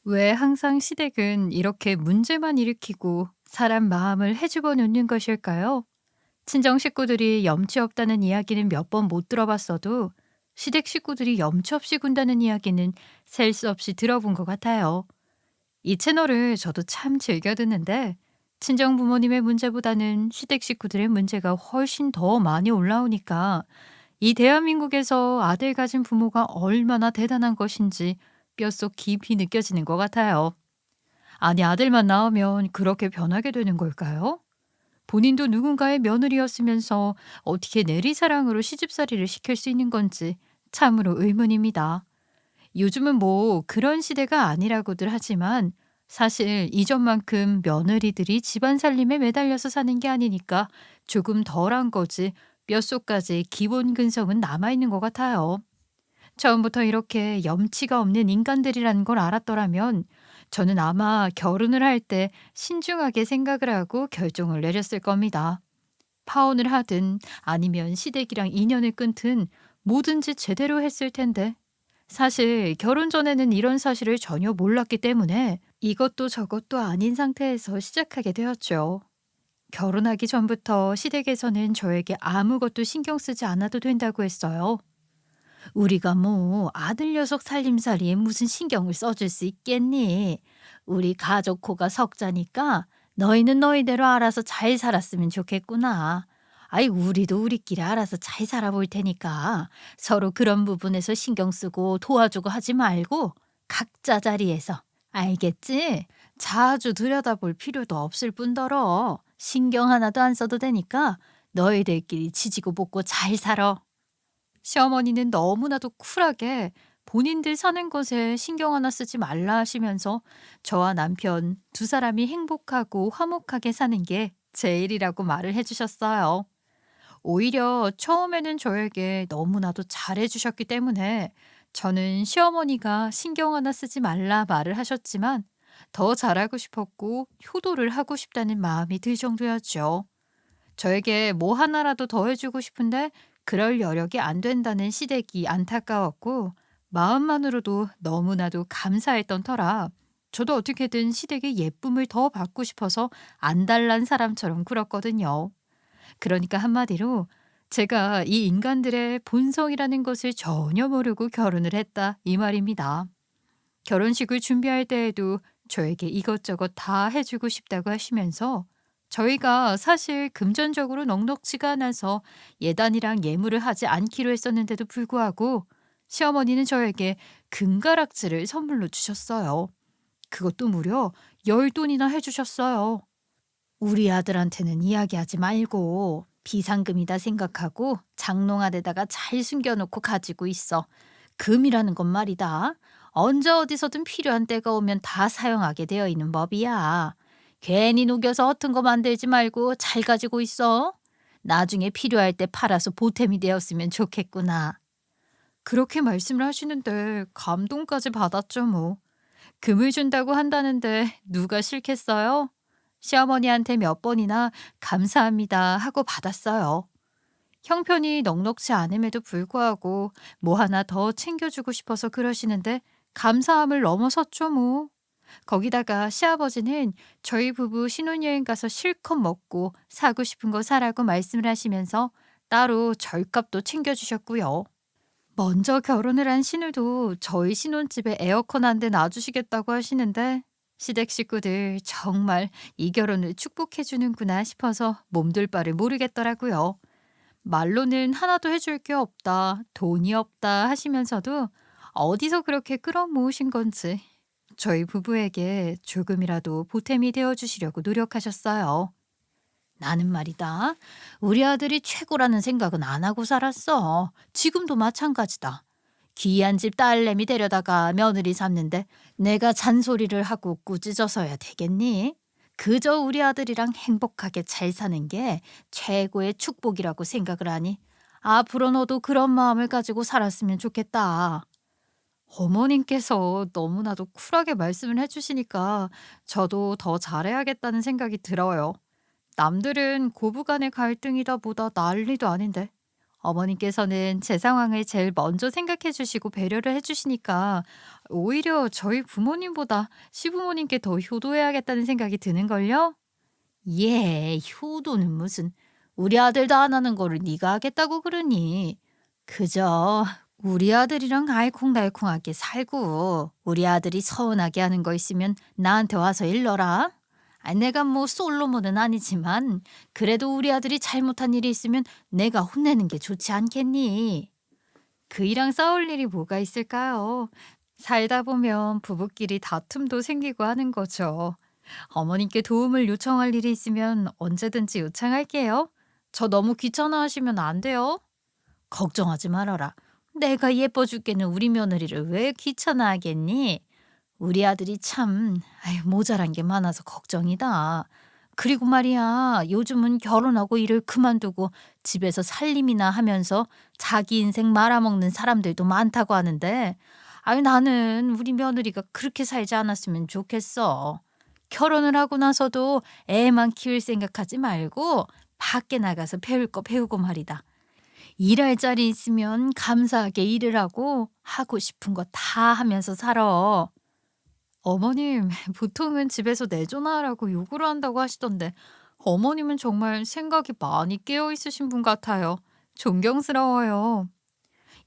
왜 항상 시댁은 이렇게 문제만 일으키고 사람 마음을 헤집어 놓는 것일까요? 친정 식구들이 염치 없다는 이야기는 몇 번 못 들어봤어도 시댁 식구들이 염치 없이 군다는 이야기는 셀 수 없이 들어본 것 같아요. 이 채널을 저도 참 즐겨 듣는데 친정 부모님의 문제보다는 시댁 식구들의 문제가 훨씬 더 많이 올라오니까 이 대한민국에서 아들 가진 부모가 얼마나 대단한 것인지 뼛속 깊이 느껴지는 것 같아요. 아니, 아들만 낳으면 그렇게 변하게 되는 걸까요? 본인도 누군가의 며느리였으면서 어떻게 내리사랑으로 시집살이를 시킬 수 있는 건지 참으로 의문입니다. 요즘은 뭐 그런 시대가 아니라고들 하지만 사실 이전만큼 며느리들이 집안 살림에 매달려서 사는 게 아니니까 조금 덜한 거지 뼛속까지 기본 근성은 남아있는 것 같아요. 처음부터 이렇게 염치가 없는 인간들이라는 걸 알았더라면 저는 아마 결혼을 할 때 신중하게 생각을 하고 결정을 내렸을 겁니다. 파혼을 하든 아니면 시댁이랑 인연을 끊든 뭐든지 제대로 했을 텐데 사실 결혼 전에는 이런 사실을 전혀 몰랐기 때문에 이것도 저것도 아닌 상태에서 시작하게 되었죠. 결혼하기 전부터 시댁에서는 저에게 아무것도 신경 쓰지 않아도 된다고 했어요. 우리가 뭐 아들 녀석 살림살이에 무슨 신경을 써줄 수 있겠니? 우리 가족 코가 석자니까 너희는 너희대로 알아서 잘 살았으면 좋겠구나. 아이, 우리도 우리끼리 알아서 잘 살아볼 테니까 서로 그런 부분에서 신경 쓰고 도와주고 하지 말고 각자 자리에서, 알겠지? 자주 들여다볼 필요도 없을 뿐더러 신경 하나도 안 써도 되니까 너희들끼리 지지고 볶고 잘 살아. 시어머니는 너무나도 쿨하게 본인들 사는 것에 신경 하나 쓰지 말라 하시면서 저와 남편 두 사람이 행복하고 화목하게 사는 게 제일이라고 말을 해주셨어요. 오히려 처음에는 저에게 너무나도 잘해주셨기 때문에 저는 시어머니가 신경 하나 쓰지 말라 말을 하셨지만 더 잘하고 싶었고 효도를 하고 싶다는 마음이 들 정도였죠. 저에게 뭐 하나라도 더 해주고 싶은데 그럴 여력이 안 된다는 시댁이 안타까웠고 마음만으로도 너무나도 감사했던 터라 저도 어떻게든 시댁의 예쁨을 더 받고 싶어서 안달난 사람처럼 굴었거든요. 그러니까 한마디로 제가 이 인간들의 본성이라는 것을 전혀 모르고 결혼을 했다 이 말입니다. 결혼식을 준비할 때에도 저에게 이것저것 다 해주고 싶다고 하시면서 저희가 사실 금전적으로 넉넉지가 않아서 예단이랑 예물을 하지 않기로 했었는데도 불구하고 시어머니는 저에게 금가락지를 선물로 주셨어요. 그것도 무려 10돈이나 해주셨어요. 우리 아들한테는 이야기하지 말고 비상금이다 생각하고 장롱안에다가 잘 숨겨놓고 가지고 있어. 금이라는 건 말이다. 언제 어디서든 필요한 때가 오면 다 사용하게 되어 있는 법이야. 괜히 녹여서 허튼 거 만들지 말고 잘 가지고 있어. 나중에 필요할 때 팔아서 보탬이 되었으면 좋겠구나. 그렇게 말씀을 하시는데 감동까지 받았죠 뭐. 금을 준다고 한다는데 누가 싫겠어요? 시어머니한테 몇 번이나 감사합니다 하고 받았어요. 형편이 넉넉지 않음에도 불구하고 뭐 하나 더 챙겨주고 싶어서 그러시는데 감사함을 넘어섰죠 뭐. 거기다가 시아버지는 저희 부부 신혼여행 가서 실컷 먹고 사고 싶은 거 사라고 말씀을 하시면서 따로 절값도 챙겨주셨고요. 먼저 결혼을 한 신우도 저희 신혼집에 에어컨 한 대 놔주시겠다고 하시는데 시댁 식구들 정말 이 결혼을 축복해 주는구나 싶어서 몸둘 바를 모르겠더라고요. 말로는 하나도 해줄 게 없다, 돈이 없다 하시면서도 어디서 그렇게 끌어모으신 건지 저희 부부에게 조금이라도 보탬이 되어 주시려고 노력하셨어요. 나는 말이다. 우리 아들이 최고라는 생각은 안 하고 살았어. 지금도 마찬가지다. 귀한 집 딸내미 데려다가 며느리 삼는데 내가 잔소리를 하고 꾸짖어서야 되겠니? 그저 우리 아들이랑 행복하게 잘 사는 게 최고의 축복이라고 생각을 하니 앞으로 너도 그런 마음을 가지고 살았으면 좋겠다. 어머님께서 너무나도 쿨하게 말씀을 해주시니까 저도 더 잘해야겠다는 생각이 들어요. 남들은 고부간의 갈등이다 보다 난리도 아닌데 어머님께서는 제 상황을 제일 먼저 생각해 주시고 배려를 해 주시니까 오히려 저희 부모님보다 시부모님께 더 효도해야겠다는 생각이 드는걸요. 예, 효도는 무슨. 우리 아들도 안 하는 거를 네가 하겠다고 그러니. 그저 우리 아들이랑 알콩달콩하게 살고 우리 아들이 서운하게 하는 거 있으면 나한테 와서 일러라. 내가 뭐 솔로몬은 아니지만 그래도 우리 아들이 잘못한 일이 있으면 내가 혼내는 게 좋지 않겠니? 그이랑 싸울 일이 뭐가 있을까요? 살다 보면 부부끼리 다툼도 생기고 하는 거죠. 어머님께 도움을 요청할 일이 있으면 언제든지 요청할게요. 저 너무 귀찮아하시면 안 돼요. 걱정하지 말아라. 내가 예뻐 죽겠는 우리 며느리를 왜 귀찮아하겠니? 우리 아들이 참 모자란 게 많아서 걱정이다. 그리고 말이야, 요즘은 결혼하고 일을 그만두고 집에서 살림이나 하면서 자기 인생 말아먹는 사람들도 많다고 하는데, 나는 우리 며느리가 그렇게 살지 않았으면 좋겠어. 결혼을 하고 나서도 애만 키울 생각하지 말고 밖에 나가서 배울 거 배우고 말이다. 일할 자리 있으면 감사하게 일을 하고 싶은 거 다 하면서 살아. 어머님, 보통은 집에서 내조나라고 요구를 한다고 하시던데, 어머님은 정말 생각이 많이 깨어 있으신 분 같아요. 존경스러워요.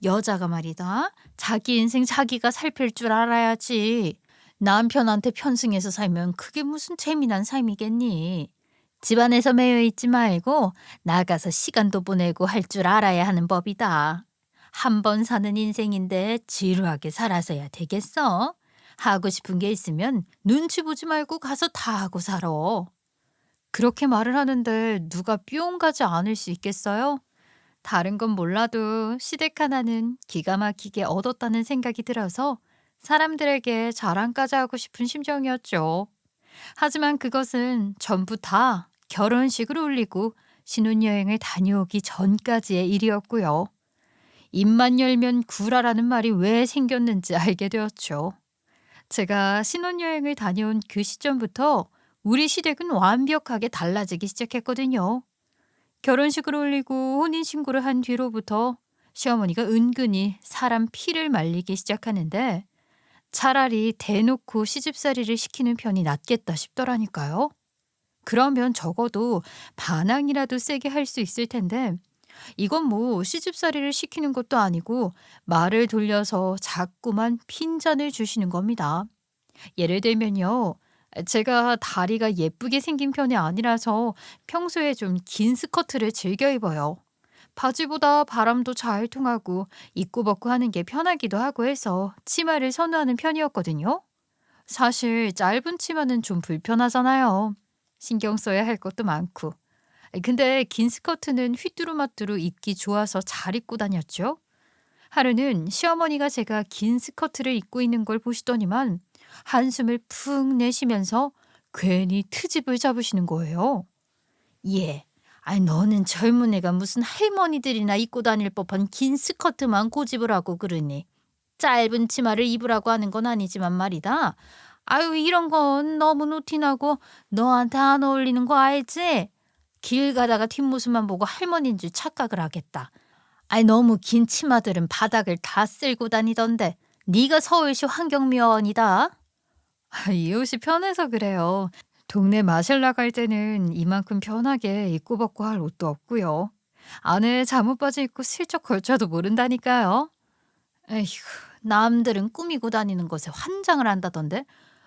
여자가 말이다. 자기 인생 자기가 살필 줄 알아야지. 남편한테 편승해서 살면 그게 무슨 재미난 삶이겠니? 집안에서 매여 있지 말고 나가서 시간도 보내고 할 줄 알아야 하는 법이다. 한 번 사는 인생인데 지루하게 살아서야 되겠어? 하고 싶은 게 있으면 눈치 보지 말고 가서 다 하고 살아. 그렇게 말을 하는데 누가 뿅 가지 않을 수 있겠어요? 다른 건 몰라도 시댁 하나는 기가 막히게 얻었다는 생각이 들어서 사람들에게 자랑까지 하고 싶은 심정이었죠. 하지만 그것은 전부 다 결혼식을 올리고 신혼여행을 다녀오기 전까지의 일이었고요. 입만 열면 구라라는 말이 왜 생겼는지 알게 되었죠. 제가 신혼여행을 다녀온 그 시점부터 우리 시댁은 완벽하게 달라지기 시작했거든요. 결혼식을 올리고 혼인신고를 한 뒤로부터 시어머니가 은근히 사람 피를 말리기 시작하는데 차라리 대놓고 시집살이를 시키는 편이 낫겠다 싶더라니까요. 그러면 적어도 반항이라도 세게 할 수 있을 텐데 이건 뭐 시집살이를 시키는 것도 아니고 말을 돌려서 자꾸만 핀잔을 주시는 겁니다. 예를 들면요. 제가 다리가 예쁘게 생긴 편이 아니라서 평소에 좀 긴 스커트를 즐겨 입어요. 바지보다 바람도 잘 통하고 입고 벗고 하는 게 편하기도 하고 해서 치마를 선호하는 편이었거든요. 사실 짧은 치마는 좀 불편하잖아요. 신경 써야 할 것도 많고. 근데 긴 스커트는 휘뚜루마뚜루 입기 좋아서 잘 입고 다녔죠. 하루는 시어머니가 제가 긴 스커트를 입고 있는 걸 보시더니만 한숨을 푹 내쉬면서 괜히 트집을 잡으시는 거예요. 예. 너는 젊은 애가 무슨 할머니들이나 입고 다닐 법한 긴 스커트만 고집을 하고 그러니. 짧은 치마를 입으라고 하는 건 아니지만 말이다. 이런 건 너무 노티나고 너한테 안 어울리는 거 알지? 길 가다가 뒷모습만 보고 할머니인 줄 착각을 하겠다. 너무 긴 치마들은 바닥을 다 쓸고 다니던데. 네가 서울시 환경미화원이다. 이 옷이 편해서 그래요. 동네 마실 나갈 때는 이만큼 편하게 입고 벗고 할 옷도 없고요. 안에 잠옷 바지 입고 슬쩍 걸쳐도 모른다니까요. 에휴, 남들은 꾸미고 다니는 것에 환장을 한다던데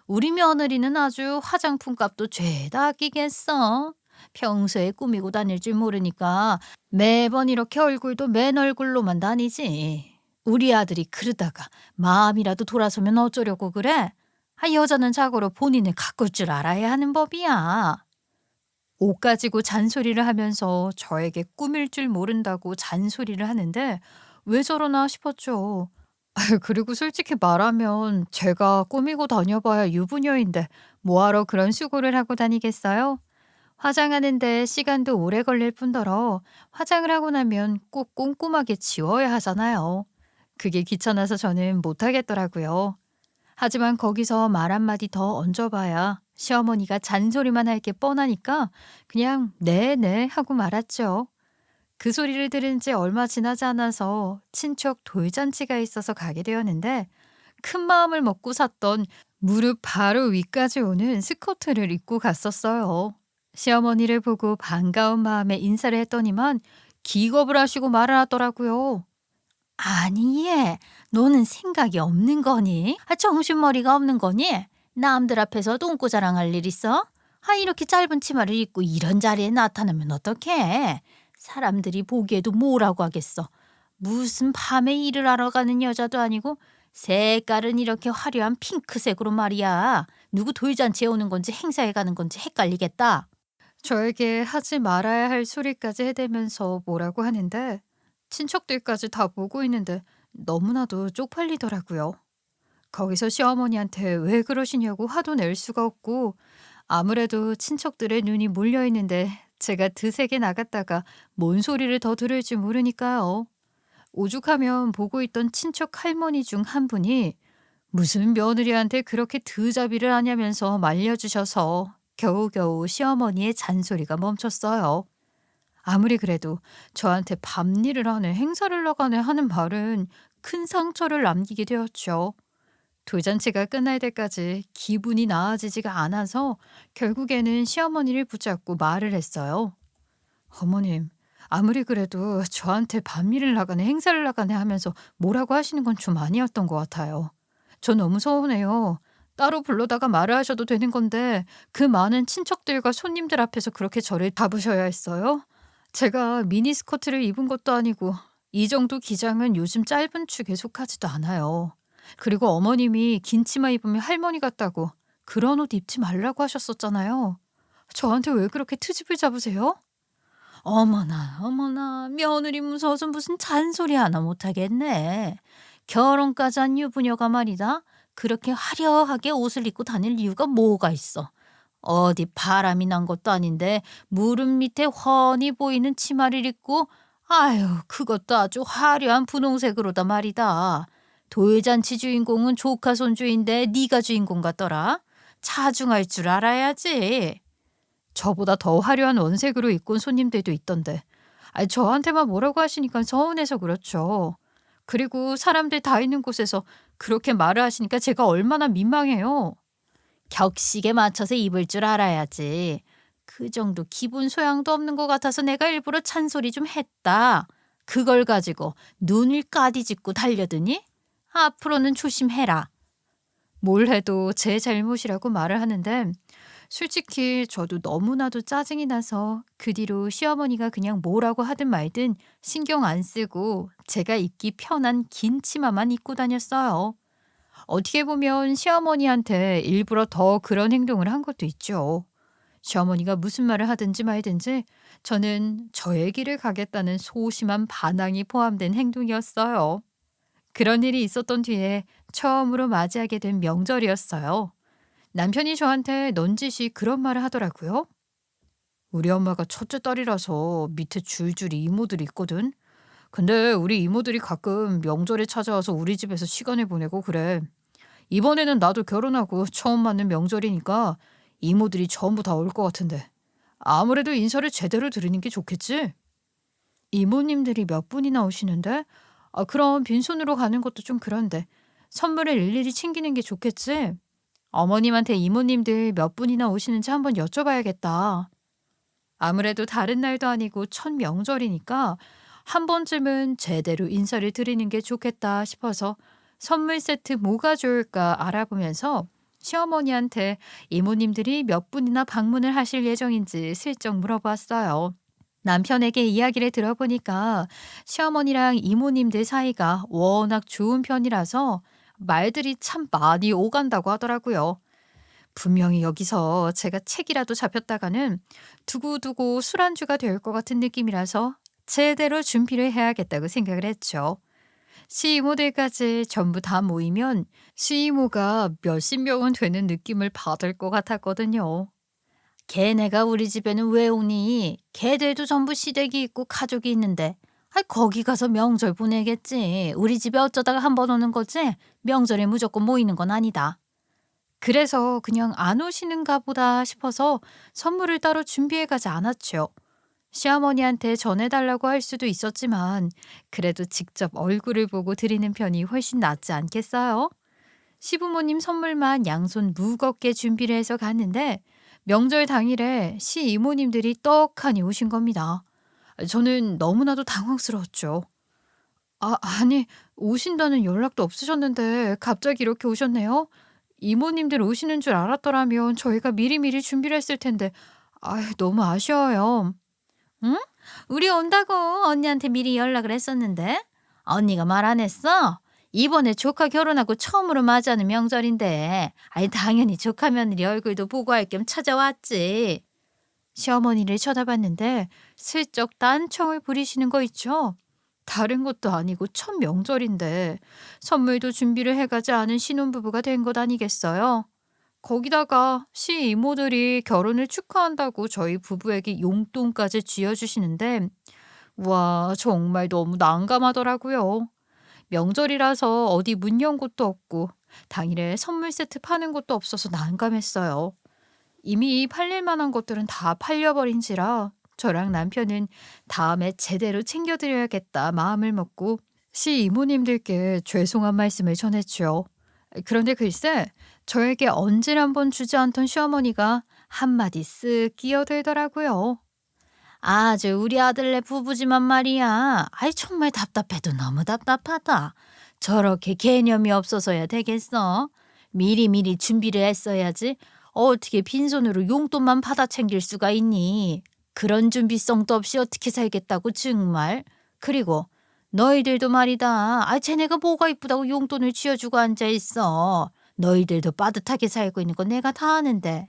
우리 며느리는 아주 화장품 값도 죄다 아끼겠어. 평소에 꾸미고 다닐 줄 모르니까 매번 이렇게 얼굴도 맨 얼굴로만 다니지. 우리 아들이 그러다가 마음이라도 돌아서면 어쩌려고 그래? 여자는 자고로 본인을 가꿀 줄 알아야 하는 법이야. 옷 가지고 잔소리를 하면서 저에게 꾸밀 줄 모른다고 잔소리를 하는데 왜 저러나 싶었죠. 그리고 솔직히 말하면 제가 꾸미고 다녀봐야 유부녀인데 뭐하러 그런 수고를 하고 다니겠어요? 화장하는데 시간도 오래 걸릴 뿐더러 화장을 하고 나면 꼭 꼼꼼하게 지워야 하잖아요. 그게 귀찮아서 저는 못하겠더라고요. 하지만 거기서 말 한마디 더 얹어봐야 시어머니가 잔소리만 할 게 뻔하니까 그냥 네네 하고 말았죠. 그 소리를 들은 지 얼마 지나지 않아서 친척 돌잔치가 있어서 가게 되었는데 큰 마음을 먹고 샀던 무릎 바로 위까지 오는 스커트를 입고 갔었어요. 시어머니를 보고 반가운 마음에 인사를 했더니만 기겁을 하시고 말을 하더라고요. 아니, 얘, 너는 생각이 없는 거니? 정신머리가 없는 거니? 남들 앞에서 똥꼬 자랑할 일 있어? 이렇게 짧은 치마를 입고 이런 자리에 나타나면 어떡해? 사람들이 보기에도 뭐라고 하겠어. 무슨 밤에 일을 하러 가는 여자도 아니고 색깔은 이렇게 화려한 핑크색으로 말이야. 누구 돌잔치에 오는 건지 행사에 가는 건지 헷갈리겠다. 저에게 하지 말아야 할 소리까지 해대면서 뭐라고 하는데 친척들까지 다 보고 있는데 너무나도 쪽팔리더라고요. 거기서 시어머니한테 왜 그러시냐고 화도 낼 수가 없고 아무래도 친척들의 눈이 몰려 있는데 제가 드세게 나갔다가 뭔 소리를 더 들을지 모르니까요. 오죽하면 보고 있던 친척 할머니 중 한 분이 무슨 며느리한테 그렇게 드자비를 하냐면서 말려주셔서 겨우겨우 시어머니의 잔소리가 멈췄어요. 아무리 그래도 저한테 밤일을 하네, 행사를 나가네 하는 말은 큰 상처를 남기게 되었죠. 돌잔치가 끝날 때까지 기분이 나아지지가 않아서 결국에는 시어머니를 붙잡고 말을 했어요. 어머님, 아무리 그래도 저한테 밤일을 나가네, 행사를 나가네 하면서 뭐라고 하시는 건 좀 아니었던 것 같아요. 저 너무 서운해요. 따로 불러다가 말을 하셔도 되는 건데 그 많은 친척들과 손님들 앞에서 그렇게 저를 잡으셔야 했어요? 제가 미니스커트를 입은 것도 아니고 이 정도 기장은 요즘 짧은 축에 속하지도 않아요. 그리고 어머님이 긴 치마 입으면 할머니 같다고 그런 옷 입지 말라고 하셨었잖아요. 저한테 왜 그렇게 트집을 잡으세요? 어머나, 어머나, 며느리 무서워서 무슨 잔소리 하나 못하겠네. 결혼까지 한 유부녀가 말이다. 그렇게 화려하게 옷을 입고 다닐 이유가 뭐가 있어? 어디 바람이 난 것도 아닌데 무릎 밑에 훤히 보이는 치마를 입고 아유 그것도 아주 화려한 분홍색으로다 말이다. 돌잔치 주인공은 조카 손주인데 네가 주인공 같더라. 자중할 줄 알아야지. 저보다 더 화려한 원색으로 입고 온 손님들도 있던데. 저한테만 뭐라고 하시니까 서운해서 그렇죠. 그리고 사람들 다 있는 곳에서 그렇게 말을 하시니까 제가 얼마나 민망해요. 격식에 맞춰서 입을 줄 알아야지. 그 정도 기분 소양도 없는 것 같아서 내가 일부러 찬소리 좀 했다. 그걸 가지고 눈을 까디짓고 달려드니? 앞으로는 조심해라. 뭘 해도 제 잘못이라고 말을 하는데 솔직히 저도 너무나도 짜증이 나서 그 뒤로 시어머니가 그냥 뭐라고 하든 말든 신경 안 쓰고 제가 입기 편한 긴 치마만 입고 다녔어요. 어떻게 보면 시어머니한테 일부러 더 그런 행동을 한 것도 있죠. 시어머니가 무슨 말을 하든지 말든지 저는 저의 길을 가겠다는 소심한 반항이 포함된 행동이었어요. 그런 일이 있었던 뒤에 처음으로 맞이하게 된 명절이었어요. 남편이 저한테 넌지시 그런 말을 하더라고요. 우리 엄마가 첫째 딸이라서 밑에 줄줄이 이모들이 있거든. 근데 우리 이모들이 가끔 명절에 찾아와서 우리 집에서 시간을 보내고 그래. 이번에는 나도 결혼하고 처음 맞는 명절이니까 이모들이 전부 다 올 것 같은데 아무래도 인사를 제대로 드리는 게 좋겠지? 이모님들이 몇 분이나 오시는데? 그럼 빈손으로 가는 것도 좀 그런데 선물을 일일이 챙기는 게 좋겠지? 어머님한테 이모님들 몇 분이나 오시는지 한번 여쭤봐야겠다. 아무래도 다른 날도 아니고 첫 명절이니까 한 번쯤은 제대로 인사를 드리는 게 좋겠다 싶어서 선물 세트 뭐가 좋을까 알아보면서 시어머니한테 이모님들이 몇 분이나 방문을 하실 예정인지 슬쩍 물어봤어요. 남편에게 이야기를 들어보니까 시어머니랑 이모님들 사이가 워낙 좋은 편이라서 말들이 참 많이 오간다고 하더라고요. 분명히 여기서 제가 책이라도 잡혔다가는 두고두고 술안주가 될 것 같은 느낌이라서 제대로 준비를 해야겠다고 생각을 했죠. 시이모들까지 전부 다 모이면 시이모가 몇십 명은 되는 느낌을 받을 것 같았거든요. 걔네가 우리 집에는 왜 오니? 걔들도 전부 시댁이 있고 가족이 있는데. 거기 가서 명절 보내겠지. 우리 집에 어쩌다가 한 번 오는 거지? 명절에 무조건 모이는 건 아니다. 그래서 그냥 안 오시는가 보다 싶어서 선물을 따로 준비해 가지 않았죠. 시어머니한테 전해달라고 할 수도 있었지만 그래도 직접 얼굴을 보고 드리는 편이 훨씬 낫지 않겠어요? 시부모님 선물만 양손 무겁게 준비를 해서 갔는데 명절 당일에 시이모님들이 떡하니 오신 겁니다. 저는 너무나도 당황스러웠죠. 아니, 오신다는 연락도 없으셨는데 갑자기 이렇게 오셨네요? 이모님들 오시는 줄 알았더라면 저희가 미리미리 준비를 했을 텐데, 너무 아쉬워요. 응? 우리 온다고 언니한테 미리 연락을 했었는데 언니가 말 안 했어? 이번에 조카 결혼하고 처음으로 맞이하는 명절인데 당연히 조카 며느리 얼굴도 보고 할 겸 찾아왔지. 시어머니를 쳐다봤는데 슬쩍 딴청을 부리시는 거 있죠? 다른 것도 아니고 첫 명절인데 선물도 준비를 해가지 않은 신혼부부가 된 것 아니겠어요? 거기다가 시이모들이 결혼을 축하한다고 저희 부부에게 용돈까지 쥐어주시는데 와 정말 너무 난감하더라고요. 명절이라서 어디 문 연 곳도 없고 당일에 선물 세트 파는 곳도 없어서 난감했어요. 이미 팔릴 만한 것들은 다 팔려버린지라 저랑 남편은 다음에 제대로 챙겨드려야겠다 마음을 먹고 시이모님들께 죄송한 말씀을 전했죠. 그런데 글쎄 저에게 언질 한번 주지 않던 시어머니가 한마디 쓱 끼어들더라고요. 아주 우리 아들네 부부지만 말이야. 정말 답답해도 너무 답답하다. 저렇게 개념이 없어서야 되겠어. 미리미리 준비를 했어야지. 어떻게 빈손으로 용돈만 받아 챙길 수가 있니? 그런 준비성도 없이 어떻게 살겠다고 정말. 그리고 너희들도 말이다. 쟤네가 뭐가 이쁘다고 용돈을 쥐어주고 앉아있어. 너희들도 빠듯하게 살고 있는 거 내가 다 아는데.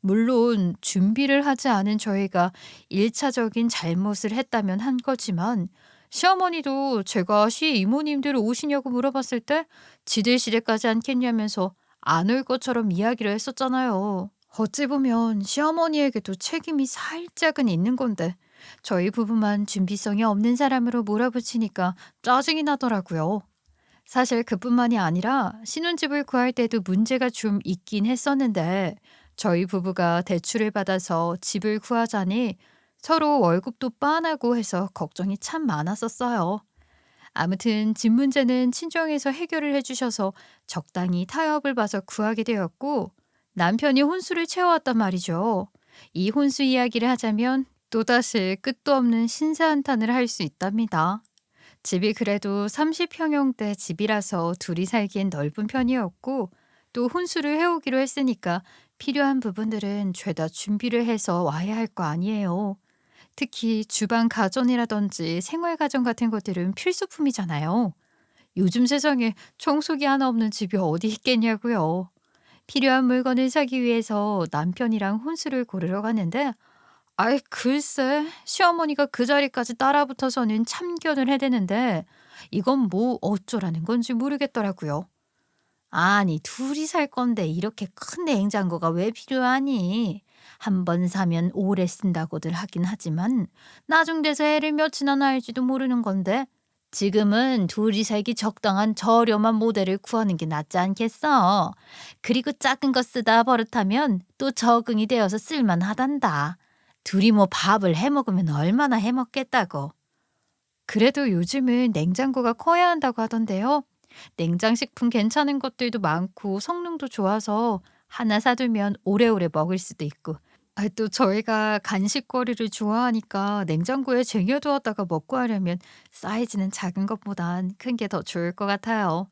물론 준비를 하지 않은 저희가 1차적인 잘못을 했다면 한 거지만 시어머니도 제가 시이모님들 오시냐고 물어봤을 때 지들 시댁까지 않겠냐면서 안 올 것처럼 이야기를 했었잖아요. 어찌 보면 시어머니에게도 책임이 살짝은 있는 건데 저희 부부만 준비성이 없는 사람으로 몰아붙이니까 짜증이 나더라고요. 사실 그뿐만이 아니라 신혼집을 구할 때도 문제가 좀 있긴 했었는데 저희 부부가 대출을 받아서 집을 구하자니 서로 월급도 빤하고 해서 걱정이 참 많았었어요. 아무튼 집 문제는 친정에서 해결을 해주셔서 적당히 타협을 봐서 구하게 되었고 남편이 혼수를 채워왔단 말이죠. 이 혼수 이야기를 하자면 또다시 끝도 없는 신세한탄을 할 수 있답니다. 집이 그래도 30평형대 집이라서 둘이 살기엔 넓은 편이었고 또 혼수를 해오기로 했으니까 필요한 부분들은 죄다 준비를 해서 와야 할 거 아니에요. 특히 주방 가전이라든지 생활가전 같은 것들은 필수품이잖아요. 요즘 세상에 청소기 하나 없는 집이 어디 있겠냐고요. 필요한 물건을 사기 위해서 남편이랑 혼수를 고르러 갔는데 글쎄 시어머니가 그 자리까지 따라붙어서는 참견을 해대는데 이건 뭐 어쩌라는 건지 모르겠더라고요. 아니 둘이 살 건데 이렇게 큰 냉장고가 왜 필요하니? 한 번 사면 오래 쓴다고들 하긴 하지만 나중 돼서 애를 몇이나 낳을지도 모르는 건데 지금은 둘이 살기 적당한 저렴한 모델을 구하는 게 낫지 않겠어? 그리고 작은 거 쓰다 버릇하면 또 적응이 되어서 쓸만하단다. 둘이 뭐 밥을 해 먹으면 얼마나 해 먹겠다고. 그래도 요즘은 냉장고가 커야 한다고 하던데요. 냉장식품 괜찮은 것들도 많고 성능도 좋아서 하나 사두면 오래오래 먹을 수도 있고. 또 저희가 간식거리를 좋아하니까 냉장고에 쟁여두었다가 먹고 하려면 사이즈는 작은 것보단 큰 게 더 좋을 것 같아요.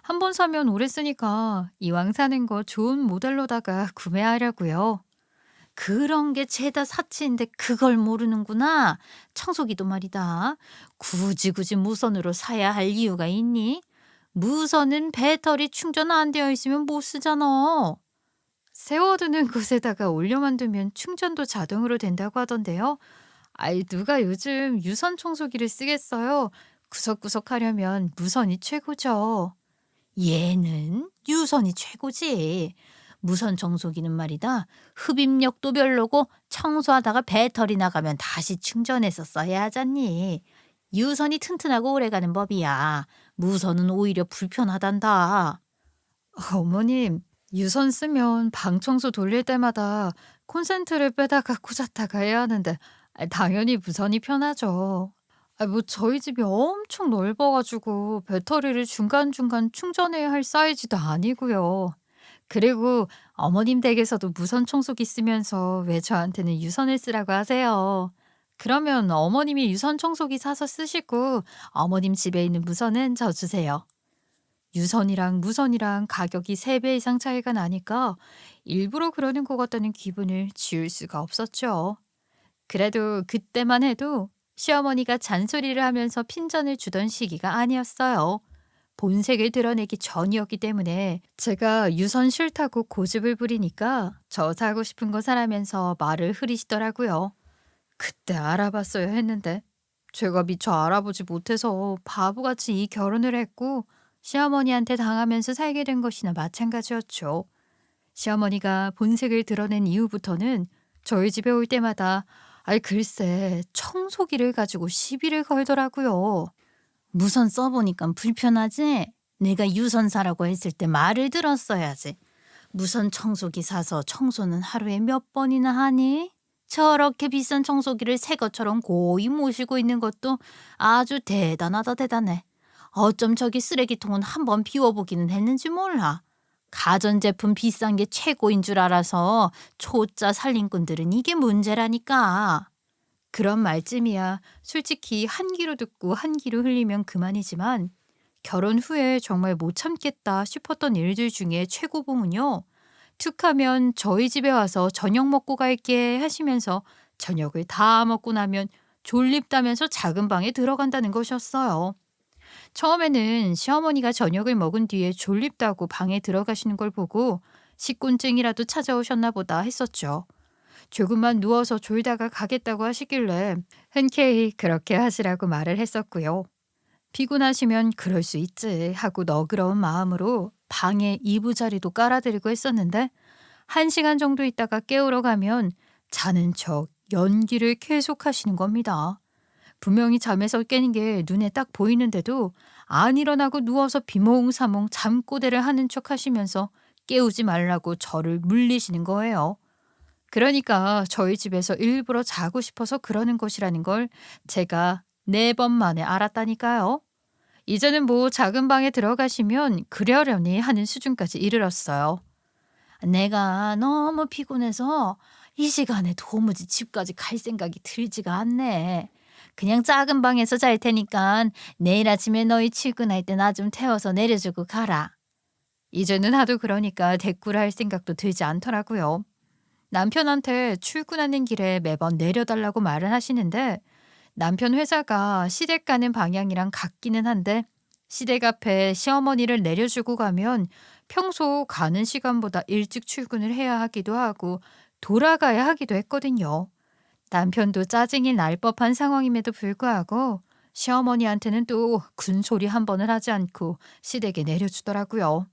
한 번 사면 오래 쓰니까 이왕 사는 거 좋은 모델로다가 구매하려고요. 그런 게 죄다 사치인데 그걸 모르는구나. 청소기도 말이다. 굳이 무선으로 사야 할 이유가 있니? 무선은 배터리 충전 안 되어 있으면 못 쓰잖아. 세워두는 곳에다가 올려만 두면 충전도 자동으로 된다고 하던데요. 누가 요즘 유선 청소기를 쓰겠어요? 구석구석 하려면 무선이 최고죠. 얘는 유선이 최고지. 무선 청소기는 말이다. 흡입력도 별로고 청소하다가 배터리 나가면 다시 충전해서 써야 하잖니. 유선이 튼튼하고 오래가는 법이야. 무선은 오히려 불편하단다. 어머님, 유선 쓰면 방 청소 돌릴 때마다 콘센트를 빼다가 꽂았다가 해야 하는데 당연히 무선이 편하죠. 뭐 저희 집이 엄청 넓어 가지고 배터리를 중간중간 충전해야 할 사이즈도 아니고요. 그리고 어머님 댁에서도 무선 청소기 쓰면서 왜 저한테는 유선을 쓰라고 하세요. 그러면 어머님이 유선 청소기 사서 쓰시고 어머님 집에 있는 무선은 저 주세요. 유선이랑 무선이랑 가격이 3배 이상 차이가 나니까 일부러 그러는 것 같다는 기분을 지울 수가 없었죠. 그래도 그때만 해도 시어머니가 잔소리를 하면서 핀잔을 주던 시기가 아니었어요. 본색을 드러내기 전이었기 때문에 제가 유선 싫다고 고집을 부리니까 저 사고 싶은 거 사라면서 말을 흐리시더라고요. 그때 알아봤어야 했는데 제가 미처 알아보지 못해서 바보같이 이 결혼을 했고 시어머니한테 당하면서 살게 된 것이나 마찬가지였죠. 시어머니가 본색을 드러낸 이후부터는 저희 집에 올 때마다 아이 글쎄 청소기를 가지고 시비를 걸더라고요. 무선 써보니까 불편하지? 내가 유선 사라고 했을 때 말을 들었어야지. 무선 청소기 사서 청소는 하루에 몇 번이나 하니? 저렇게 비싼 청소기를 새 것처럼 고이 모시고 있는 것도 아주 대단하다 대단해. 어쩜 저기 쓰레기통은 한번 비워보기는 했는지 몰라. 가전제품 비싼 게 최고인 줄 알아서 초짜 살림꾼들은 이게 문제라니까. 그런 말쯤이야 솔직히 한 귀로 듣고 한 귀로 흘리면 그만이지만 결혼 후에 정말 못 참겠다 싶었던 일들 중에 최고봉은요. 툭하면 저희 집에 와서 저녁 먹고 갈게 하시면서 저녁을 다 먹고 나면 졸립다면서 작은 방에 들어간다는 것이었어요. 처음에는 시어머니가 저녁을 먹은 뒤에 졸립다고 방에 들어가시는 걸 보고 식곤증이라도 찾아오셨나 보다 했었죠. 조금만 누워서 졸다가 가겠다고 하시길래 흔쾌히 그렇게 하시라고 말을 했었고요. 피곤하시면 그럴 수 있지 하고 너그러운 마음으로 방에 이부자리도 깔아드리고 했었는데 1시간 정도 있다가 깨우러 가면 자는 척 연기를 계속 하시는 겁니다. 분명히 잠에서 깨는 게 눈에 딱 보이는데도 안 일어나고 누워서 비몽사몽 잠꼬대를 하는 척 하시면서 깨우지 말라고 저를 물리시는 거예요. 그러니까 저희 집에서 일부러 자고 싶어서 그러는 것이라는 걸 제가 4번 만에 알았다니까요. 이제는 뭐 작은 방에 들어가시면 그러려니 하는 수준까지 이르렀어요. 내가 너무 피곤해서 이 시간에 도무지 집까지 갈 생각이 들지가 않네. 그냥 작은 방에서 잘 테니까 내일 아침에 너희 출근할 때 나 좀 태워서 내려주고 가라. 이제는 하도 그러니까 대꾸를 할 생각도 들지 않더라고요. 남편한테 출근하는 길에 매번 내려달라고 말을 하시는데 남편 회사가 시댁 가는 방향이랑 같기는 한데 시댁 앞에 시어머니를 내려주고 가면 평소 가는 시간보다 일찍 출근을 해야 하기도 하고 돌아가야 하기도 했거든요. 남편도 짜증이 날 법한 상황임에도 불구하고 시어머니한테는 또 군소리 한 번을 하지 않고 시댁에 내려주더라고요.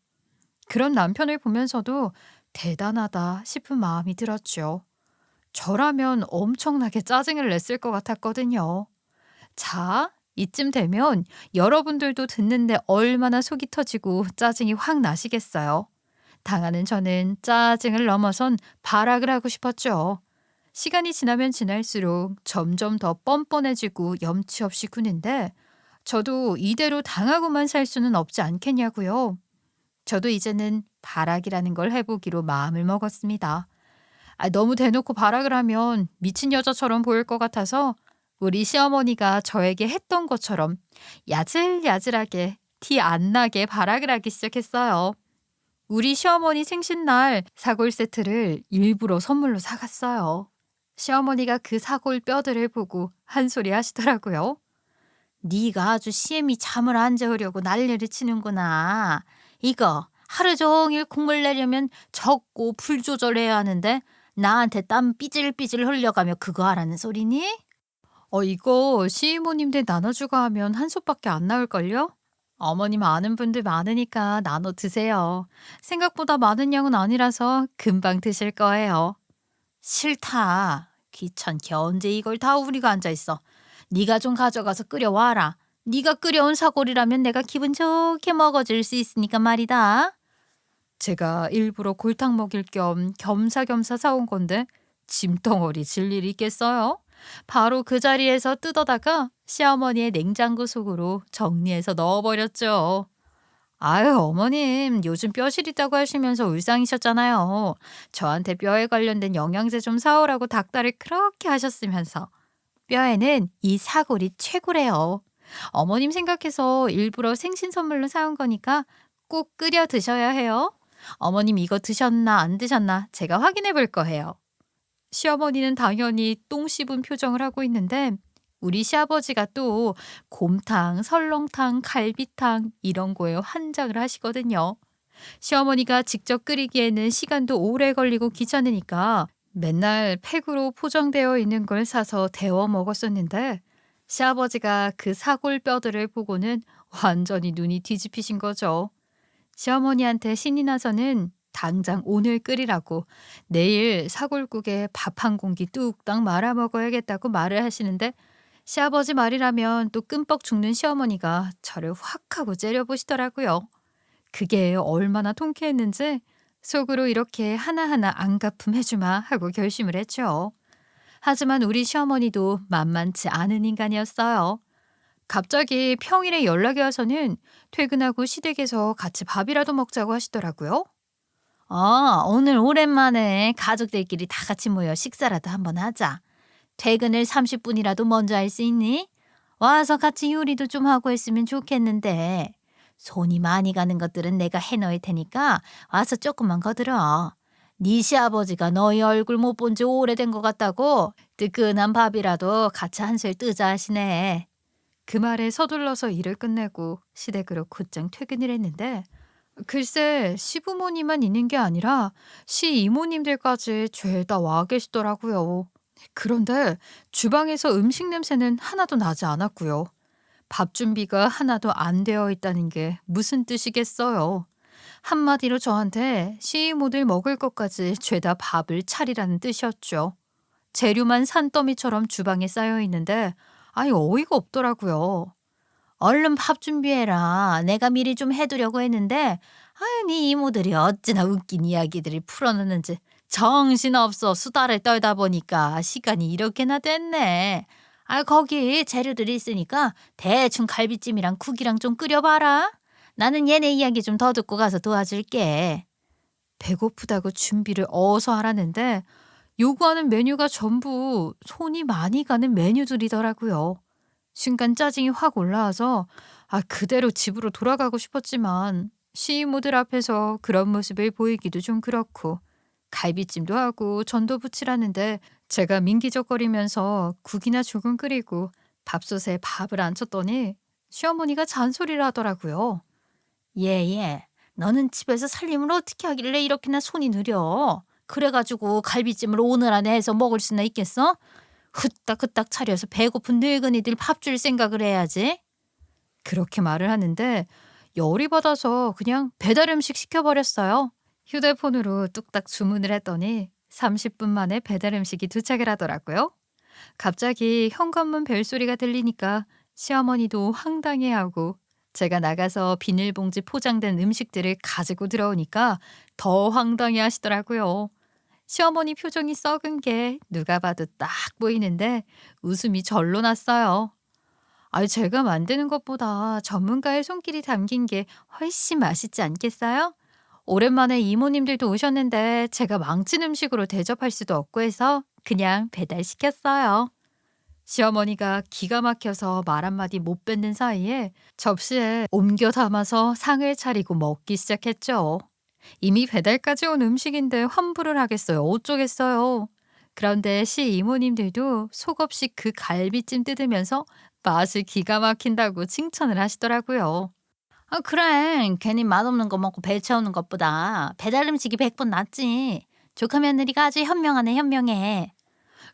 그런 남편을 보면서도 대단하다 싶은 마음이 들었죠. 저라면 엄청나게 짜증을 냈을 것 같았거든요. 자, 이쯤 되면 여러분들도 듣는데 얼마나 속이 터지고 짜증이 확 나시겠어요. 당하는 저는 짜증을 넘어선 발악을 하고 싶었죠. 시간이 지나면 지날수록 점점 더 뻔뻔해지고 염치 없이 구는데 저도 이대로 당하고만 살 수는 없지 않겠냐고요. 저도 이제는 발악이라는 걸 해보기로 마음을 먹었습니다. 너무 대놓고 발악을 하면 미친 여자처럼 보일 것 같아서 우리 시어머니가 저에게 했던 것처럼 야질야질하게 티 안 나게 발악을 하기 시작했어요. 우리 시어머니 생신날 사골 세트를 일부러 선물로 사갔어요. 시어머니가 그 사골 뼈들을 보고 한 소리 하시더라고요. 네가 아주 시엠이 잠을 안 재우려고 난리를 치는구나. 이거 하루 종일 국물 내려면 적고 불 조절해야 하는데 나한테 땀 삐질삐질 흘려가며 그거 하라는 소리니? 이거 시이모님 댁 나눠주고 하면 한 솥밖에 안 나올걸요? 어머님 아는 분들 많으니까 나눠 드세요. 생각보다 많은 양은 아니라서 금방 드실 거예요. 싫다. 귀찮게 언제 이걸 다 우리가 앉아있어. 네가 좀 가져가서 끓여와라. 네가 끓여온 사골이라면 내가 기분 좋게 먹어줄 수 있으니까 말이다. 제가 일부러 골탕 먹일 겸 겸사겸사 사온 건데 짐덩어리 질 일이 있겠어요? 바로 그 자리에서 뜯어다가 시어머니의 냉장고 속으로 정리해서 넣어버렸죠. 아유, 어머님, 요즘 뼈 시리다고 하시면서 울상이셨잖아요. 저한테 뼈에 관련된 영양제 좀 사오라고 닥달을 그렇게 하셨으면서. 뼈에는 이 사골이 최고래요. 어머님 생각해서 일부러 생신 선물로 사온 거니까 꼭 끓여 드셔야 해요. 어머님 이거 드셨나 안 드셨나 제가 확인해 볼 거예요. 시어머니는 당연히 똥 씹은 표정을 하고 있는데 우리 시아버지가 또 곰탕, 설렁탕, 갈비탕 이런 거에 환장을 하시거든요. 시어머니가 직접 끓이기에는 시간도 오래 걸리고 귀찮으니까 맨날 팩으로 포장되어 있는 걸 사서 데워 먹었었는데 시아버지가 그 사골 뼈들을 보고는 완전히 눈이 뒤집히신 거죠. 시어머니한테 신이 나서는 당장 오늘 끓이라고 내일 사골국에 밥 한 공기 뚝딱 말아 먹어야겠다고 말을 하시는데 시아버지 말이라면 또 끔뻑 죽는 시어머니가 저를 확 하고 째려보시더라고요. 그게 얼마나 통쾌했는지 속으로 이렇게 하나하나 안갚음 해주마 하고 결심을 했죠. 하지만 우리 시어머니도 만만치 않은 인간이었어요. 갑자기 평일에 연락이 와서는 퇴근하고 시댁에서 같이 밥이라도 먹자고 하시더라고요. 오늘 오랜만에 가족들끼리 다 같이 모여 식사라도 한번 하자. 퇴근을 30분이라도 먼저 할 수 있니? 와서 같이 요리도 좀 하고 했으면 좋겠는데. 손이 많이 가는 것들은 내가 해놓을 테니까 와서 조금만 거들어. 네 시아버지가 너희 얼굴 못 본 지 오래된 것 같다고 뜨끈한 밥이라도 같이 한술 뜨자 하시네. 그 말에 서둘러서 일을 끝내고 시댁으로 곧장 퇴근을 했는데 글쎄 시부모님만 있는 게 아니라 시이모님들까지 죄다 와 계시더라고요. 그런데 주방에서 음식 냄새는 하나도 나지 않았고요. 밥 준비가 하나도 안 되어 있다는 게 무슨 뜻이겠어요. 한마디로 저한테 시이모들 먹을 것까지 죄다 밥을 차리라는 뜻이었죠. 재료만 산더미처럼 주방에 쌓여 있는데 아예 어이가 없더라고요. 얼른 밥 준비해라. 내가 미리 좀 해두려고 했는데 아유 네 이모들이 어찌나 웃긴 이야기들을 풀어놓는지 정신없어 수다를 떨다 보니까 시간이 이렇게나 됐네. 거기 재료들이 있으니까 대충 갈비찜이랑 국이랑 좀 끓여봐라. 나는 얘네 이야기 좀 더 듣고 가서 도와줄게. 배고프다고 준비를 어서 하라는데 요구하는 메뉴가 전부 손이 많이 가는 메뉴들이더라고요. 순간 짜증이 확 올라와서 그대로 집으로 돌아가고 싶었지만 시이모들 앞에서 그런 모습을 보이기도 좀 그렇고 갈비찜도 하고 전도 부치라는데 제가 민기적거리면서 국이나 조금 끓이고 밥솥에 밥을 안 쳤더니 시어머니가 잔소리를 하더라고요. 얘, 너는 집에서 살림을 어떻게 하길래 이렇게나 손이 느려? 그래가지고 갈비찜을 오늘 안에 해서 먹을 수나 있겠어? 후딱후딱 차려서 배고픈 늙은이들 밥 줄 생각을 해야지. 그렇게 말을 하는데 열이 받아서 그냥 배달 음식 시켜버렸어요. 휴대폰으로 뚝딱 주문을 했더니 30분 만에 배달 음식이 도착을 하더라고요. 갑자기 현관문 벨소리가 들리니까 시어머니도 황당해하고 제가 나가서 비닐봉지 포장된 음식들을 가지고 들어오니까 더 황당해 하시더라고요. 시어머니 표정이 썩은 게 누가 봐도 딱 보이는데 웃음이 절로 났어요. 제가 만드는 것보다 전문가의 손길이 담긴 게 훨씬 맛있지 않겠어요? 오랜만에 이모님들도 오셨는데 제가 망친 음식으로 대접할 수도 없고 해서 그냥 배달시켰어요. 시어머니가 기가 막혀서 말 한마디 못 뱉는 사이에 접시에 옮겨 담아서 상을 차리고 먹기 시작했죠. 이미 배달까지 온 음식인데 환불을 하겠어요. 어쩌겠어요. 그런데 시 이모님들도 속없이 그 갈비찜 뜯으면서 맛을 기가 막힌다고 칭찬을 하시더라고요. 그래. 괜히 맛없는 거 먹고 배 채우는 것보다 배달 음식이 100번 낫지. 조카 며느리가 아주 현명하네, 현명해.